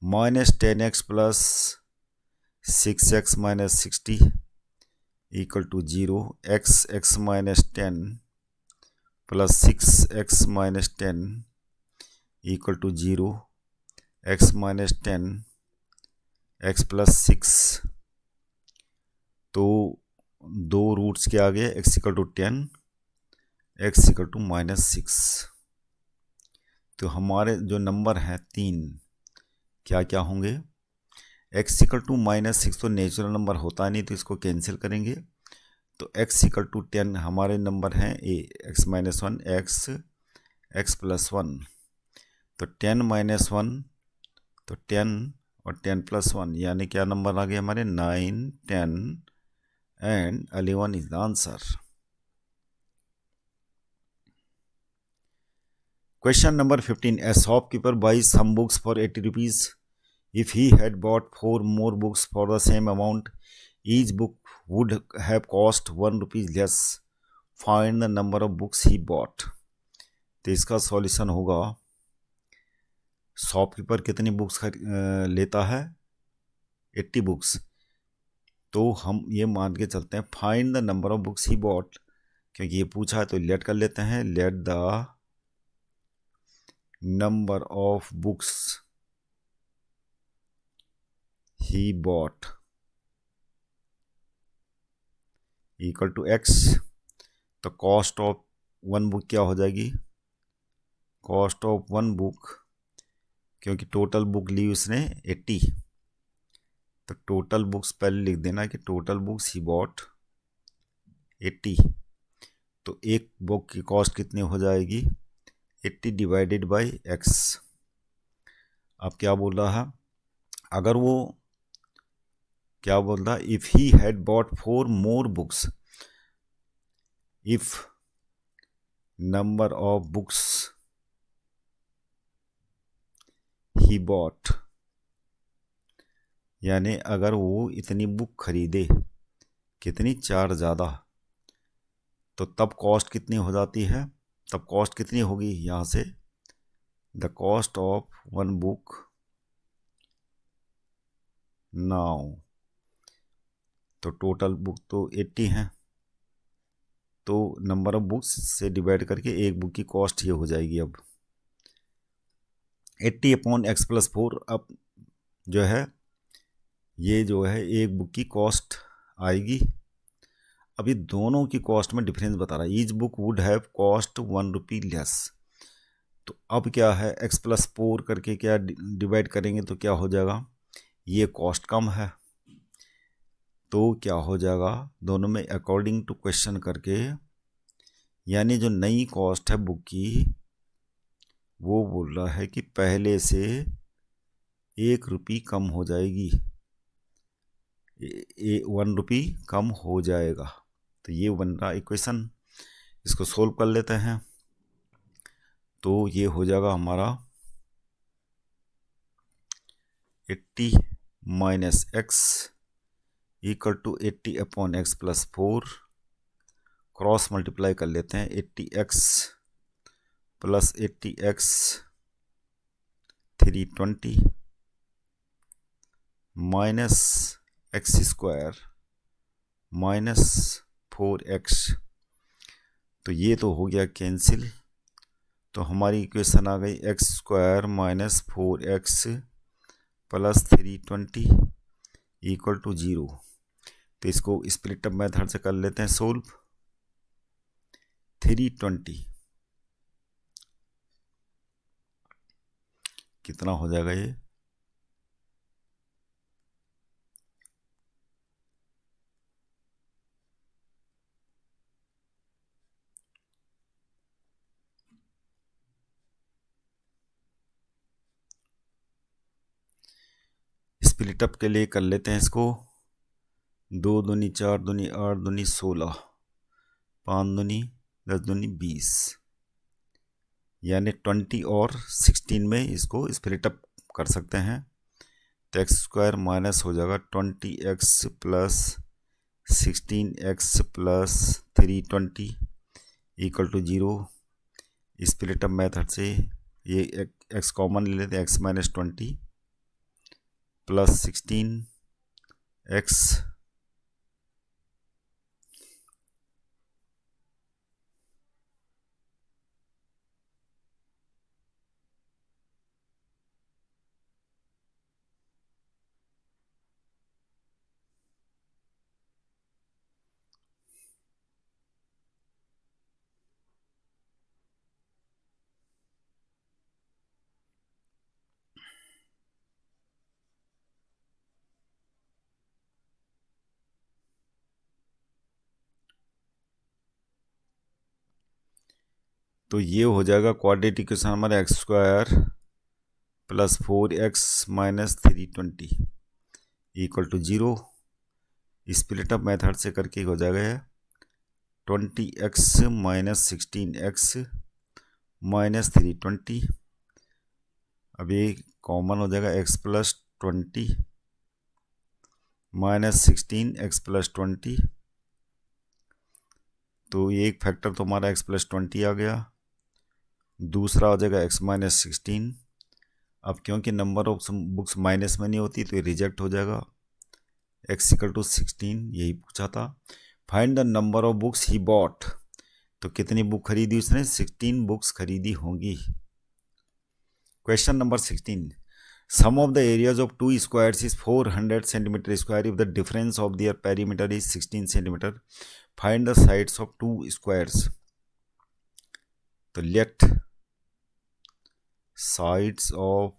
-10x + 6x - 60 = 0, x - 10 + 6x - 10 = 0, x - 10 x + 6, तो दो रूट्स के आगे x = 10 x = -6। तो हमारे जो नंबर हैं 3 क्या क्या होंगे, x = -6 तो नेचुरल नंबर होता नहीं, तो इसको कैंसिल करेंगे। तो x = 10 हमारे नंबर हैं x - 1 x + 1, तो 10 - 1 तो 10 और 10 + 1 यानी क्या नंबर आ गए हमारे 9 10 and 11 is the answer. Question number 15. A shopkeeper buys some books for 80 rupees. If he had bought 4 more books for the same amount, each book would have cost 1 rupee less. Find the number of books he bought. तो इसका solution होगा, shopkeeper कितनी books लेता है 80 books, तो हम ये मान के चलते हैं find the number of books he bot, क्योंकि ये पूछा है तो लेट कर लेते हैं, let the number of books he bought equal to x। तो कॉस्ट ऑफ 1 बुक क्या हो जाएगी, कॉस्ट ऑफ 1 बुक, क्योंकि टोटल बुक ली उसने 80, तो टोटल बुक्स पहले लिख देना कि टोटल बुक्स ही बॉट 80। तो एक बुक की कॉस्ट कितनी हो जाएगी 80 डिवाइडेड बाई x। अब क्या बोल रहा है, अगर वो क्या बोल रहा है, if he had bought 4 more books, if number of books he bot, यानी अगर वो इतनी बुक खरीदे, कितनी 4 ज़्यादा, तो तब कॉस्ट कितनी हो जाती है, तब कॉस्ट कितनी होगी यहाँ से, the cost of 1 book now, तो टोटल बुक तो 80 हैं, तो नंबर ऑफ बुक्स से डिवाइड करके एक बुक की कॉस्ट ये हो जाएगी। अब 80/x + 4, अब जो है ये जो है एक बुक की कॉस्ट आएगी। अभी दोनों की कॉस्ट में डिफरेंस बता रहा है, each book would have cost 1 rupee less. तो अब क्या है x + 4 करके क्या डिवाइड करेंगे तो क्या हो जाएगा, ये कॉस्ट कम है, तो क्या हो जाएगा दोनों में अकॉर्डिंग टू क्वेश्चन करके, यानी जो नई कॉस्ट है बुक की वो बोल रहा है कि पहले से 1 रुपी कम हो जाएगी, 1 रुपी कम हो जाएगा। तो ये बन रहा इक्वेशन, इसको सोल्व कर लेते हैं। तो ये हो जाएगा हमारा 80 - x = 80/x + 4, क्रॉस मल्टीप्लाई कर लेते हैं, 80x + 80x 320 -x² -4x, तो ये तो हो गया कैंसिल। तो हमारी इक्वेशन आ गई x² - 4x + 320 = 0। तो इसको स्प्लिट अप मेथड से कर लेते हैं सोल्व। 320 कितना हो जाएगा ये, स्प्लिट अप के लिए कर लेते हैं इसको। 2 दूनी 4 दूनी 8 दूनी 16, 5 दूनी 10 दूनी 20, यानी 20 और 16 में इसको स्प्लिट अप कर सकते हैं। तो एक्स स्क्वायर माइनस हो जाएगा 20x plus 16x plus 320 equal to 0। Split up method से ये x कॉमन ले लेते हैं, x माइनस 20 प्लस 16x तो ये हो जाएगा क्वाड्रेटिक इक्वेशन हमारा x square plus 4x minus 320 equal to 0। Split up method से करके हो जाएगा 20x माइनस 16x माइनस 320। अब ये कॉमन हो जाएगा x plus 20 minus 16x plus 20। तो ये एक फैक्टर तो हमारा x प्लस 20 आ गया, दूसरा हो जाएगा x माइनस 16। अब क्योंकि नंबर ऑफ बुक्स माइनस में नहीं होती तो ये रिजेक्ट हो जाएगा। x इक्वल टू 16 यही पूछा था। Find the number of books he bought, तो कितनी बुक खरीदी उसने, 16 बुक्स खरीदी होंगी। Question number 16, sum of the areas of two squares is 400 centimetre square if the difference of their perimeter is 16 centimetre, find the sides of two squares. तो let sides of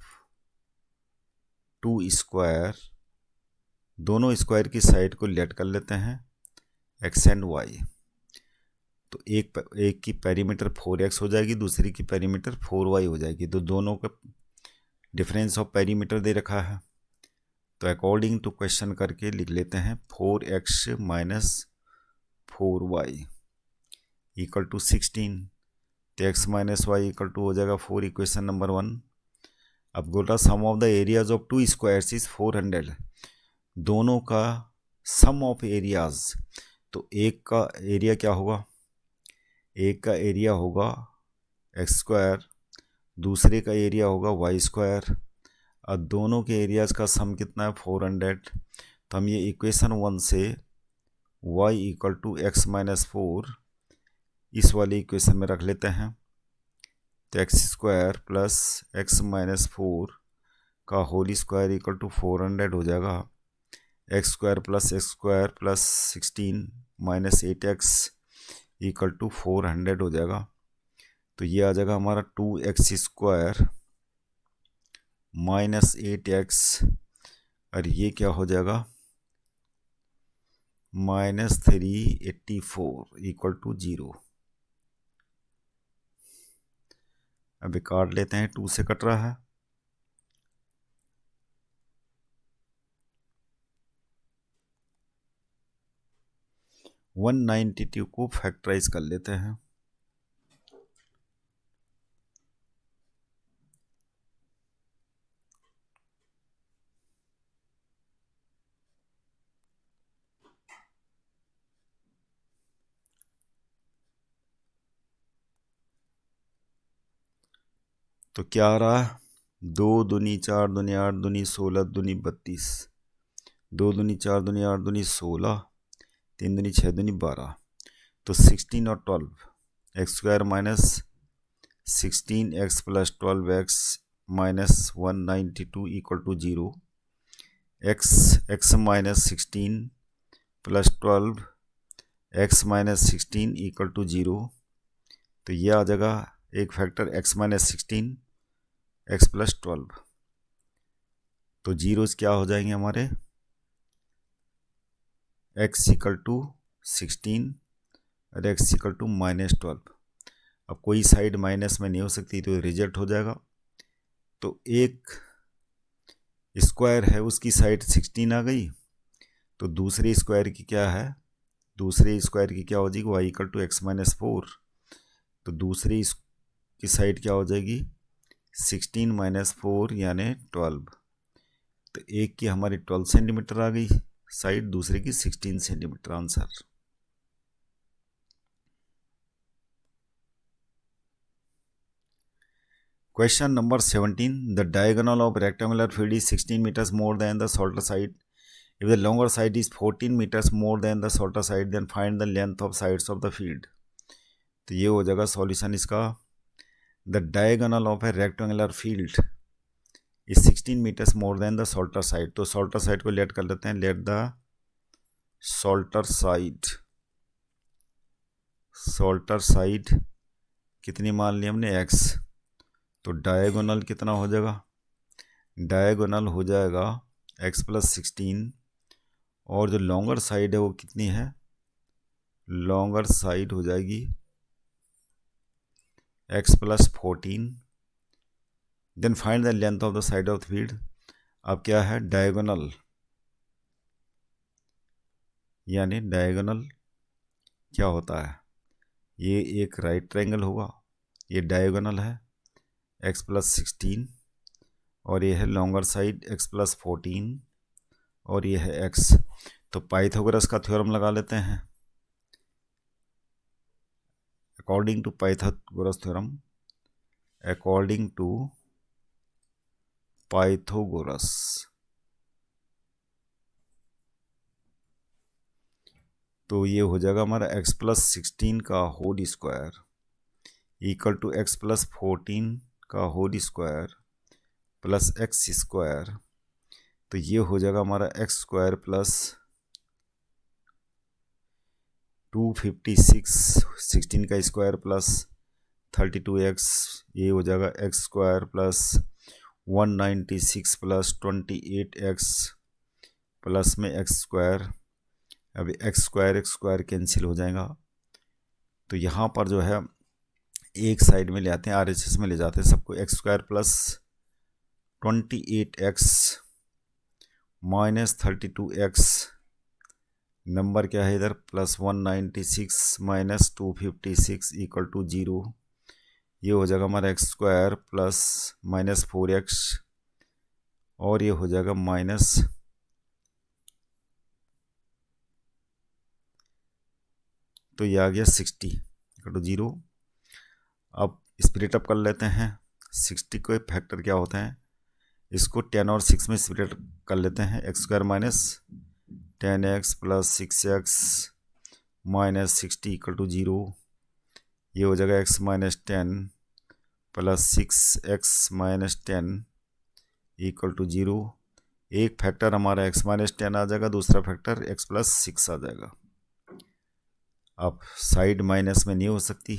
two square, दोनों square की side को let कर लेते हैं x and y। तो एक की पेरीमीटर 4x हो जाएगी, दूसरी की पेरीमीटर 4y हो जाएगी। तो दोनों का डिफरेंस ऑफ पेरीमीटर दे रखा है, तो अकॉर्डिंग टू क्वेश्चन करके लिख लेते हैं 4x minus 4y equal to 16। तो x minus Y equal to हो जाएगा 4, इक्वेशन नंबर 1। अब बोला sum of the areas of two squares is 400, दोनों का सम ऑफ एरियाज। तो एक का एरिया क्या होगा, एक का एरिया होगा एक्स स्क्वायर, दूसरे का एरिया होगा वाई स्क्वायर, और दोनों के एरियाज का सम कितना है 400। तो हम ये इक्वेशन 1 से y equal to x minus 4 इस वाली इक्वेशन में रख लेते हैं। तो x square plus x minus 4 का होल स्क्वायर इक्वल टू 400 हो जाएगा। X square plus 16 minus 8x equal to 400 हो जाएगा। तो ये आ जाएगा हमारा 2x स्क्वायर माइनस 8x, और ये क्या हो जाएगा माइनस 384 इक्वल टू 0। अभी काट लेते हैं, 2 से कट रहा है। वन 192 को फैक्टराइज कर लेते हैं। तो क्या आ रहा है, 2 दूनी 4 दूनी 8 दूनी 16 दूनी 32, 2 दूनी 4 दूनी 8 दूनी 16, 3 दूनी 6 दूनी 12। तो 16 और 12, x square minus 16x plus 12x minus 192 equal to 0। x minus 16 plus 12 x minus 16 equal to 0। तो ये आ जाएगा एक factor x minus 16 x plus 12। तो जीरोस क्या हो जाएंगे हमारे, x इक्वल टू 16 और x इक्वल टू माइनस 12। अब कोई साइड माइनस में नहीं हो सकती तो रिजेक्ट हो जाएगा। तो एक स्क्वायर है उसकी साइड 16 आ गई, तो दूसरे स्क्वायर की क्या है, दूसरे स्क्वायर की क्या हो जाएगी, y equal to x minus 4। तो दूसरी की साइड क्या हो जाएगी 16 माइनस 4 यानी 12। तो एक की हमारी 12 सेंटीमीटर आ गई साइड, दूसरे की 16 centimetre. Answer. Question number 17, the diagonal of rectangular field is 16 meters more than the shorter side. If the longer side is 14 meters more than the shorter side, then find the length of sides of the field. तो ये हो जाएगा solution इसका, the diagonal of A rectangular field is 16 meters more than the shorter side. तो shorter side को let कर लेते हैं, let the shorter side, shorter side कितनी मान ली हमने x, तो डायगोनल कितना हो जाएगा, डायगोनल हो जाएगा x प्लस 16, और जो लॉन्गर साइड है वो कितनी है, लॉन्गर साइड हो जाएगी x plus 14। Then find the length of the side of the field. अब क्या है डायगोनल, यानी डायगोनल क्या होता है, ये एक राइट ट्रायंगल होगा, ये डायगोनल है x प्लस 16, और ये है लॉन्गर साइड x प्लस 14, और ये है x। तो पाइथागोरस का थ्योरम लगा लेते हैं। According to Pythagoras theorem, according to Pythagoras, तो ये हो जाएगा हमारा x प्लस 16 का whole square equal to x plus 14 का whole square plus x square. तो ये हो जाएगा हमारा एक्स स्क्वायर प्लस 256, 16 का स्क्वायर प्लस 32x, ये हो जाएगा x square plus 196 plus 28x plus में एक्स स्क्वायर। अभी एक्स स्क्वायर कैंसिल हो जाएगा, तो यहाँ पर जो है एक साइड में ले आते हैं, RHS में ले जाते हैं सबको, x square plus 28x minus 32x, number क्या है इधर प्लस 196 माइनस 256 इक्वल टू 0। ये हो जाएगा हमारा x square plus minus 4x, और ये हो जाएगा माइनस, तो ये आ गया 60 इक्वल टू 0। अब स्प्लिट अप कर लेते हैं, 60 को फैक्टर क्या होता है, इसको 10 और 6 में स्प्लिट कर लेते हैं, x square minus 10x plus 6x minus 60 equal to 0। ये हो जाएगा x minus 10 plus 6x minus 10 equal to 0। एक फैक्टर हमारा x माइनस 10 आ जाएगा, दूसरा फैक्टर x प्लस 6 आ जाएगा। अब साइड माइनस में नहीं हो सकती,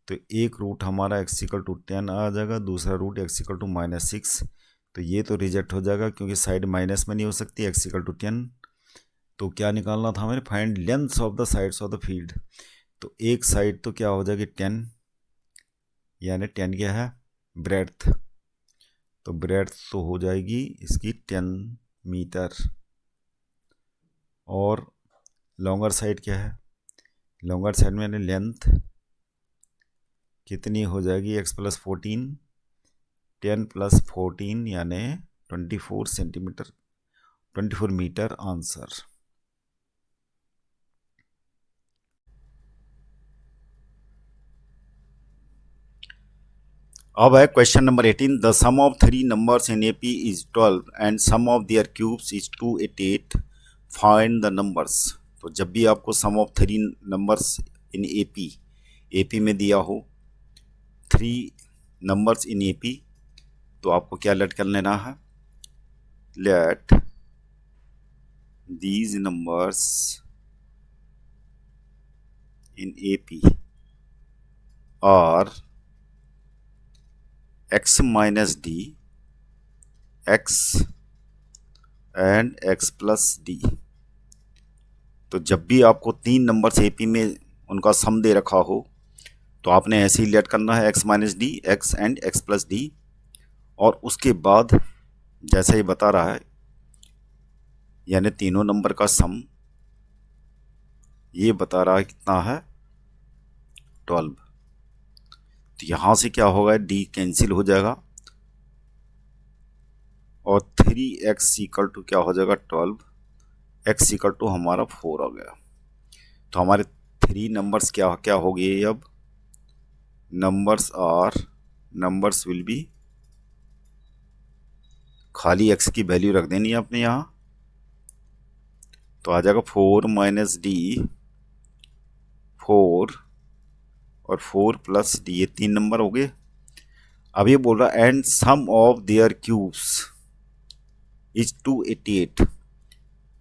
तो एक रूट हमारा x इक्वल टू 10 आ जाएगा, दूसरा root x equal to minus 6। तो ये तो रिजेक्ट हो जाएगा क्योंकि साइड माइनस में नहीं हो सकती, x इक्वल टू 10। तो क्या निकालना था हमें, find length of the sides of the field. तो एक साइड तो क्या हो जाएगी 10, यानी 10 क्या है ब्रेड्थ, तो ब्रेड्थ तो हो जाएगी इसकी 10 मीटर। और लॉन्गर साइड क्या है, लॉन्गर साइड में लेंथ कितनी हो जाएगी, x प्लस 14, 10 प्लस 14 यानी 24 सेंटीमीटर, 24 मीटर। आंसर। अब है question number 18, the sum of 3 numbers in AP is 12 and sum of their cubes is 288, find the numbers. तो जब भी आपको sum of 3 numbers in AP में दिया हो 3 नंबर्स इन AP, तो आपको क्या लेट कर लेना है, late these numbers in AP are x minus d, x and x plus d। तो जब भी आपको 3 नंबर्स AP में उनका सम दे रखा हो तो आपने ऐसे ही लेट करना है x minus D, x and x plus D, और उसके बाद जैसा ही बता रहा है, यानी तीनों नंबर का सम ये बता रहा है कितना है 12। तो यहाँ से क्या होगा, डी कैंसिल हो जाएगा और 3x इक्वल टू क्या हो जाएगा 12, x इक्वल टू हमारा 4 आ गया। तो हमारे 3 नंबर्स क्या क्या हो गए अब, नंबर्स विल बी, खाली x की वैल्यू रख देनी है अपने यहाँ, तो आ जाएगा 4 माइनस डी 4 और 4 प्लस डी, ये 3 नंबर हो गए। अब ये बोल रहा and sum of their cubes is 288।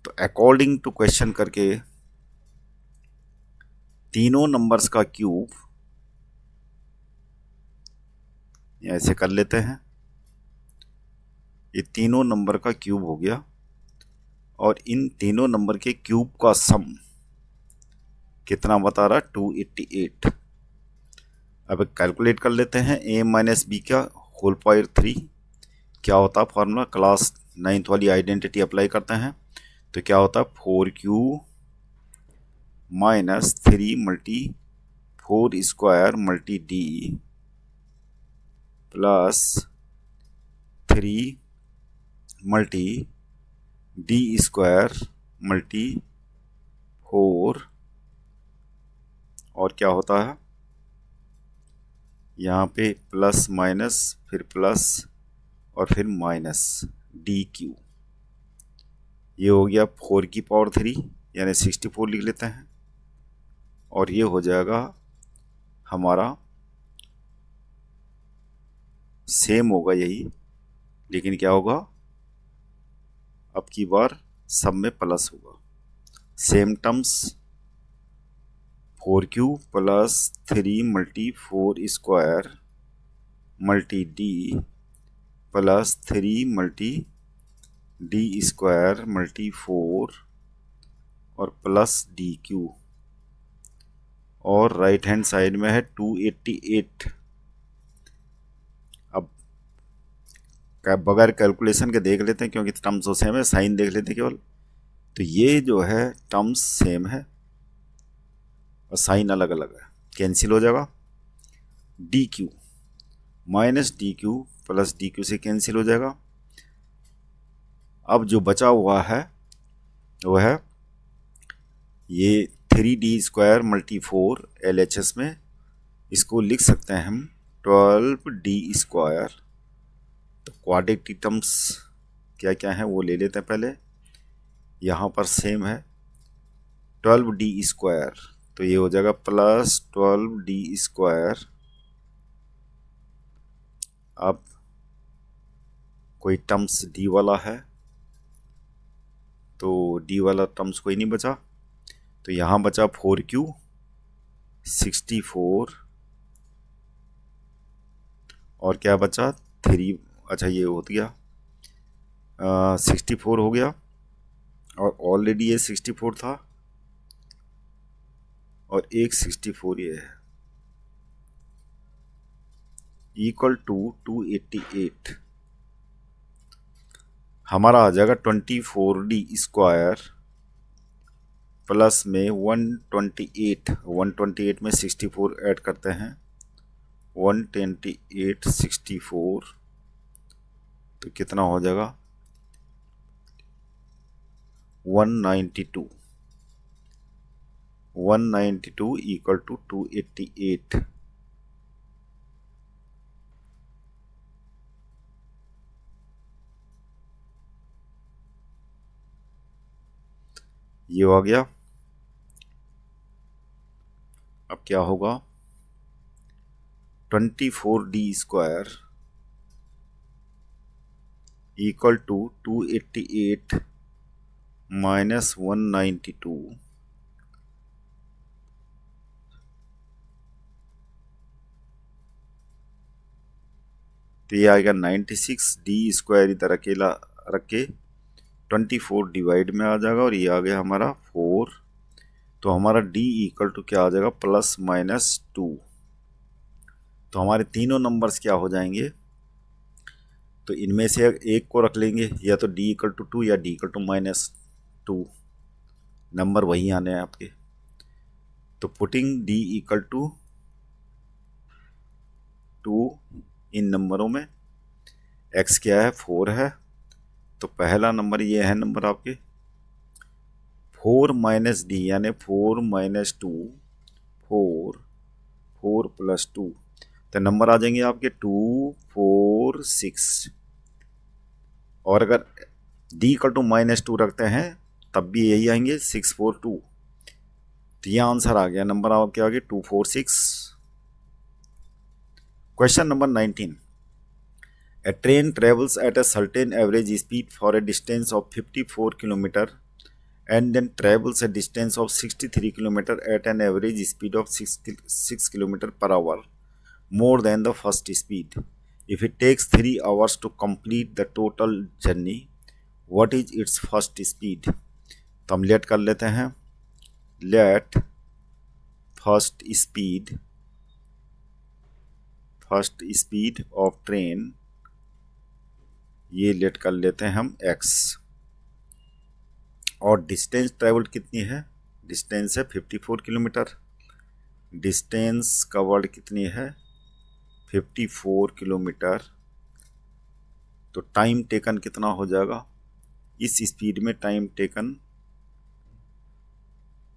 तो अकॉर्डिंग टू क्वेश्चन करके तीनों नंबर्स का क्यूब ऐसे कर लेते हैं, ये तीनों नंबर का क्यूब हो गया और इन तीनों नंबर के क्यूब का सम कितना बता रहा 288। अब कैलकुलेट कर लेते हैं, a माइनस बी का होल पावर 3 क्या होता है फॉर्मूला, क्लास 9th वाली आइडेंटिटी अप्लाई करते हैं। तो क्या होता है 4q minus 3 multi 4 square multi D plus 3 multi D square multi 4, और क्या होता है यहाँ पे प्लस माइनस फिर प्लस और फिर माइनस डी क्यू, ये हो गया 4 की पावर 3 यानी 64 लिख लेते हैं, और ये हो जाएगा हमारा सेम होगा यही, लेकिन क्या होगा अब की बार सब में प्लस होगा, same terms 4q plus 3 multi 4 square multi D plus 3 multi D square multi 4 और प्लस डी क्यू, और राइट हैंड साइड में है 288। अब बगैर कैलकुलेशन के देख लेते हैं क्योंकि टर्म्स तो सेम है, साइन देख लेते हैं केवल। तो ये जो है टर्म्स सेम है और साइन अलग अलग है, कैंसिल हो जाएगा, D Q minus D Q plus D Q से कैंसिल हो जाएगा। अब जो बचा हुआ है वो है ये 3d स्क्वायर मल्टी 4 LHS में, इसको लिख सकते हैं हम 12d स्क्वायर। तो क्वाड्रेटिक टर्म्स क्या क्या हैं वो ले लेते हैं पहले, यहाँ पर सेम है 12d स्क्वायर, तो ये हो जाएगा प्लस 12d स्क्वायर। अब कोई टर्म्स d वाला है तो d वाला टर्म्स कोई नहीं बचा, तो यहाँ बचा 4q 64 और क्या बचा 3, अच्छा ये हो गया 64 हो गया, और ऑलरेडी ये 64 था और एक 64 ये है, इक्वल टू 288। हमारा आ जाएगा 24d स्क्वायर प्लस में 128 में 64 ऐड करते हैं 128 64, तो कितना हो जाएगा 192 इक्वल टू 288। ये हो गया। अब क्या होगा 24d square equal to 288 minus 192, तो ये आएगा 96d स्क्वायर, इधर अकेला रख के 24 डिवाइड में आ जाएगा और ये आ गया हमारा 4, तो हमारा d इक्वल टू क्या आ जाएगा प्लस माइनस 2। तो हमारे तीनों नंबर्स क्या हो जाएंगे, तो इनमें से एक को रख लेंगे, या तो d इक्वल टू 2 या d इक्वल टू -2, नंबर वही आने हैं आपके। तो पुटिंग d इक्वल टू 2 इन नंबरों में, x क्या है 4 है, तो पहला नंबर ये है नंबर आपके 4 माइनस डी यानी 4 माइनस 2, 4 प्लस 2, तो नंबर आ जाएंगे आपके 2 4 6। और अगर d इक्वल टू -2 रखते हैं तब भी यही आएंगे 6 4 2, तो ये आंसर आ गया, नंबर आपके आगे 2 4 6। Question number 19, a train travels at a certain average speed for a distance of 54 km and then travels a distance of 63 km at an average speed of 6 km per hour, more than the first speed. If it takes 3 hours to complete the total journey, what is its first speed? तो हम late कर लेते हैं, let first speed of train, ये late कर लेते हैं हम x, और डिस्टेंस ट्रेवल्ड कितनी है, डिस्टेंस है 54 किलोमीटर, डिस्टेंस कवर्ड कितनी है 54 किलोमीटर, तो टाइम टेकन कितना हो जाएगा इस स्पीड में, टाइम टेकन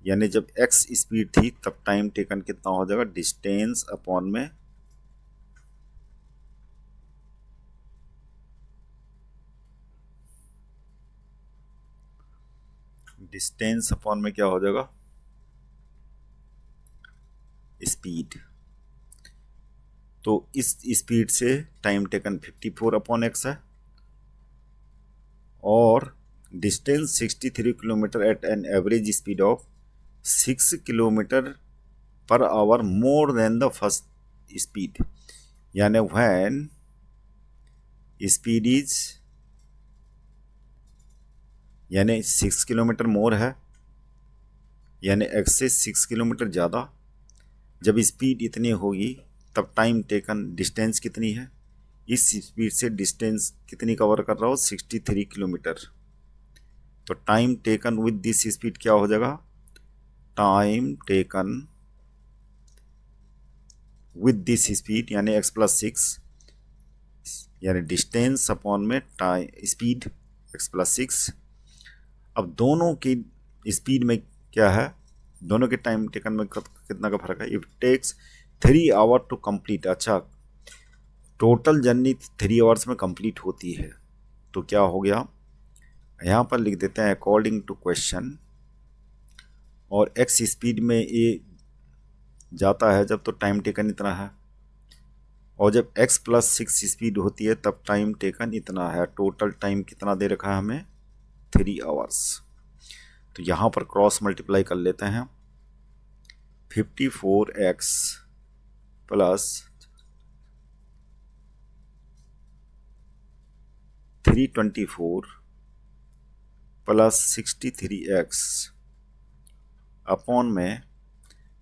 यानी जब x स्पीड थी तब टाइम टेकन कितना हो जाएगा, डिस्टेंस अपॉन में क्या हो जाएगा, स्पीड। तो इस स्पीड से टाइम टेकन 54 अपॉन x है, और distance 63 kilometre at an average speed of 6 kilometre per hour more than the first speed, यानी व्हेन स्पीड इज, यानी 6 किलोमीटर मोर है, यानी x से 6 किलोमीटर ज़्यादा, जब स्पीड इतनी होगी तब टाइम टेकन डिस्टेंस कितनी है, इस स्पीड से डिस्टेंस कितनी कवर कर रहा हो 63 किलोमीटर, तो time taken with this speed क्या हो जाएगा, time taken with this speed यानी x प्लस 6, यानी डिस्टेंस अपॉन में टाइम स्पीड x प्लस 6। अब दोनों की स्पीड में क्या है, दोनों के टाइम टेकन में कितना का फर्क है, if takes 3 hour to complete, अच्छा टोटल जर्नी 3 आवर्स में कंप्लीट होती है, तो क्या हो गया यहाँ पर लिख देते हैं अकॉर्डिंग टू क्वेश्चन, और x स्पीड में ये जाता है जब तो टाइम टेकन इतना है, और जब x प्लस 6 स्पीड होती है तब टाइम टेकन इतना है, टोटल टाइम कितना दे रखा है हमें 3 आवर्स। तो यहाँ पर क्रॉस मल्टीप्लाई कर लेते हैं, 54x plus 324 plus 63x upon में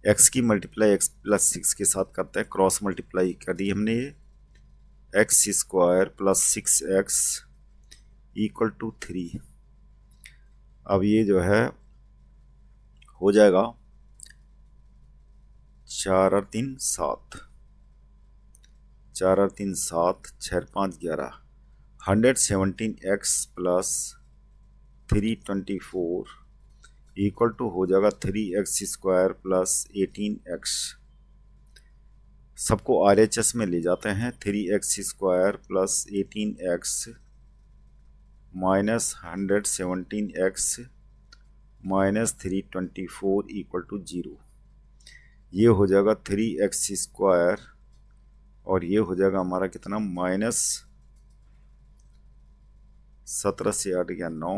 x की मल्टीप्लाई x प्लस 6 के साथ करते हैं, क्रॉस मल्टीप्लाई कर दी हमने, ये x square plus 6x equal to 3। अब ये जो है हो जाएगा 4 और 3 7, 4 और 3 7, 6 5 11, 117x प्लस 324 इक्वल टू हो जाएगा 3x स्क्वायर प्लस 18x, सबको RHS में ले जाते हैं, 3x square plus 18x minus 117x minus 324 equal to 0, ये हो जाएगा 3x स्क्वायर, और ये हो जाएगा हमारा कितना माइनस 17 से 8 गया 9,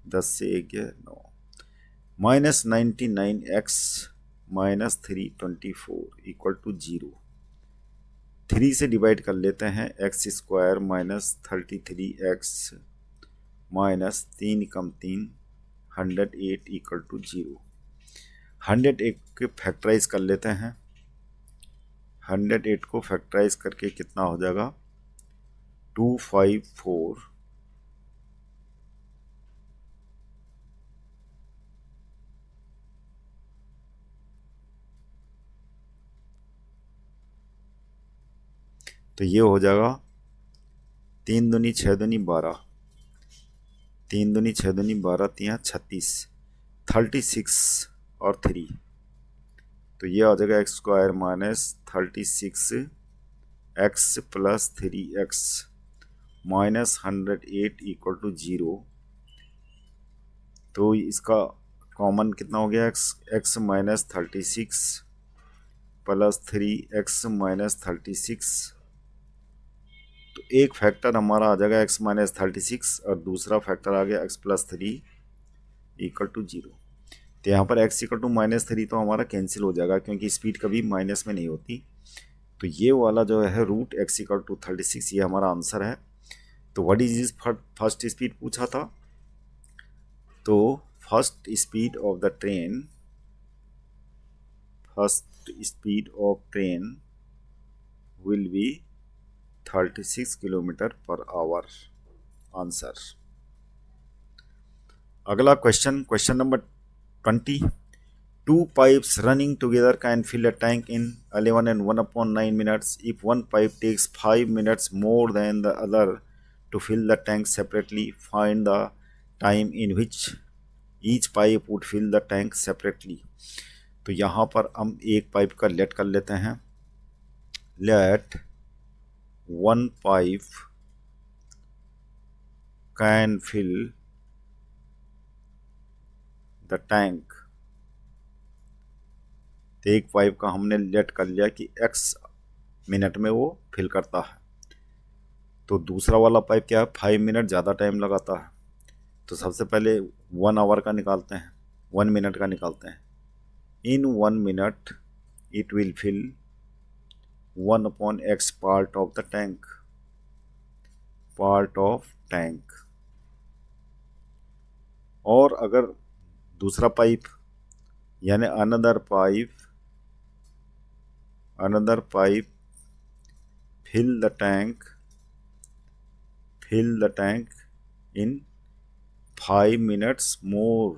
10 से 1 गया 9, minus 99x minus 324 equal to 0, 3 से डिवाइड कर लेते हैं, x square minus 33x minus 3 कम 3 108 इक्वल टू 0, 108 के फैक्टराइज कर लेते हैं, 108 को फैक्टराइज करके कितना हो जाएगा 254 तो ये हो जाएगा 3 दूनी 6 दूनी 12, 3 दूनी 6 दूनी 12, 3 36, 36 और 3, तो ये आ जाएगा x square minus 36 x plus 3x minus 108 equal to 0। तो इसका कॉमन कितना हो गया, x minus 36 plus 3x minus 36। तो एक फैक्टर हमारा आ जाएगा x माइनस 36 और दूसरा फैक्टर आ गया x प्लस 3 इक्वल टू 0। तो यहाँ पर x इक्वल टू -3 तो हमारा कैंसिल हो जाएगा क्योंकि स्पीड कभी माइनस में नहीं होती। तो ये वाला जो है रूट x इक्वल टू 36 ये हमारा आंसर है। तो what is is first speed पूछा था, तो first speed of the train, first speed of train will be 36 kilometre per hour. Answer. अगला question, question number 20। Two pipes running together can fill a tank in 11 and 1/9 minutes. If one pipe takes 5 minutes more than the other to fill the tank separately, find the time in which each pipe would fill the tank separately. तो यहाँ पर हम एक pipe का late कर लेते हैं। Let one pipe can fill the tank। तो एक पाइप का हमने लेट कर लिया कि x मिनट में वो फिल करता है। तो दूसरा वाला पाइप क्या है, 5 मिनट ज़्यादा टाइम लगाता है। तो सबसे पहले 1 आवर का निकालते हैं, 1 मिनट का निकालते हैं। In 1 minute it will fill 1/x part of the tank, part of tank. और अगर दूसरा पाइप यानी another pipe fill the tank in 5 minutes more,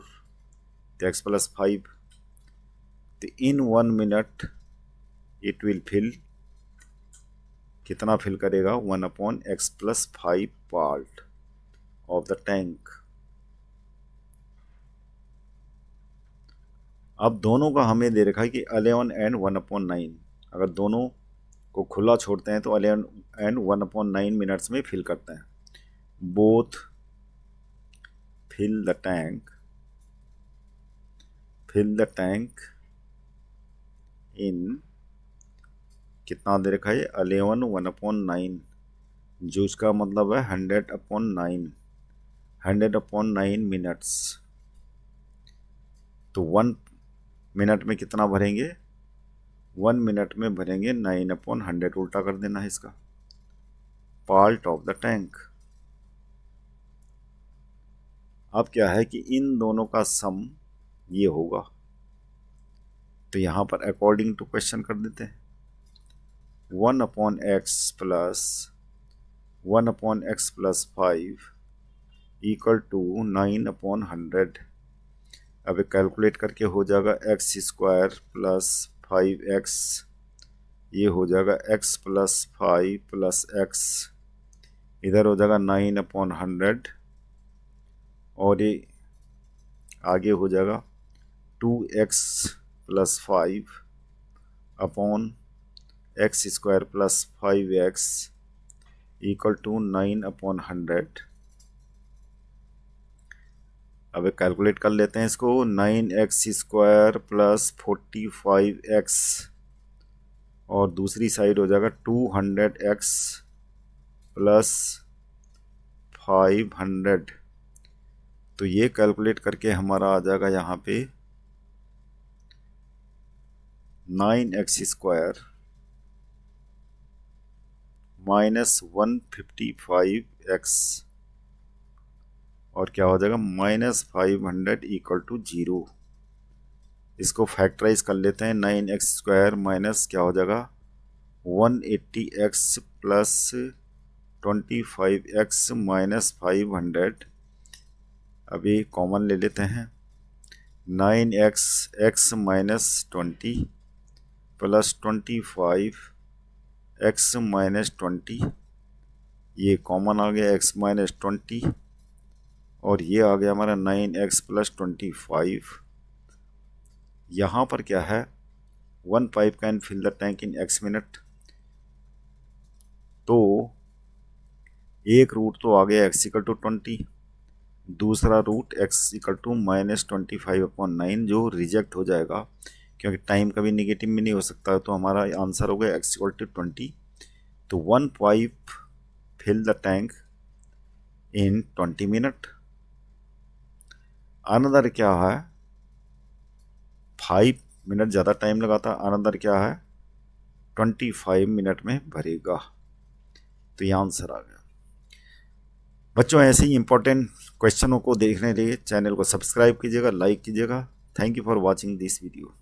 तो x प्लस 5। तो in 1 minute it will fill, कितना फिल करेगा, 1/x प्लस 5 पार्ट ऑफ द टैंक। अब दोनों का हमें दे रखा है कि 11 एंड 1/9। अगर दोनों को खुला छोड़ते हैं तो 11 एंड 1/9 मिनट्स में फिल करते हैं। Both fill the tank in, कितना दे रखा है, 11 1/9, जो इसका मतलब है 100/9 मिनट्स। तो 1 मिनट में कितना भरेंगे, 1 मिनट में भरेंगे 9/100, उल्टा कर देना है इसका, पार्ट ऑफ द टैंक। अब क्या है कि इन दोनों का सम ये होगा। तो यहाँ पर अकॉर्डिंग टू क्वेश्चन कर देते हैं, 1/x प्लस 5 इक्वल टू 9/100। अब कैलकुलेट करके हो जाएगा x स्क्वायर प्लस 5x, ये हो जाएगा x प्लस 5 प्लस x, इधर हो जाएगा 9/100 और ये आगे हो जाएगा 2x plus 5 upon x square plus 5x equal to 9/100। अब कैलकुलेट कर लेते हैं इसको, 9x स्क्वायर प्लस 45x और दूसरी साइड हो जाएगा 200x प्लस 500। तो ये कैलकुलेट करके हमारा आ जाएगा यहाँ पे 9x स्क्वायर माइनस 155x और क्या हो जाएगा -500 इक्वल टू 0। इसको फैक्टराइज कर लेते हैं, 9x स्क्वायर माइनस क्या हो जाएगा 180x प्लस 25x माइनस 500, अभी कॉमन ले लेते हैं। 9x x minus 20 plus 25x minus 20, ये कॉमन आ गया x माइनस 20, और ये आ गया हमारा 9x प्लस 25। यहाँ पर क्या है, 1 pipe can fill the tank in x minute, तो एक रूट तो आ गया x इक्वल टू 20, दूसरा root x equal to minus 25/9 जो रिजेक्ट हो जाएगा क्योंकि टाइम कभी निगेटिव में नहीं हो सकता, तो हमारा आंसर हो गया x इक्वल टू 20। तो 1 pipe fill the tank in 20 minute. Another क्या है, 5 मिनट ज़्यादा टाइम लगाता, अनदर क्या है 25 मिनट में भरेगा, तो ये आंसर आ गया। बच्चों ऐसे ही इंपॉर्टेंट क्वेश्चनों को देखने के लिए चैनल को सब्सक्राइब कीजिएगा, लाइक कीजिएगा। Thank you for watching this video.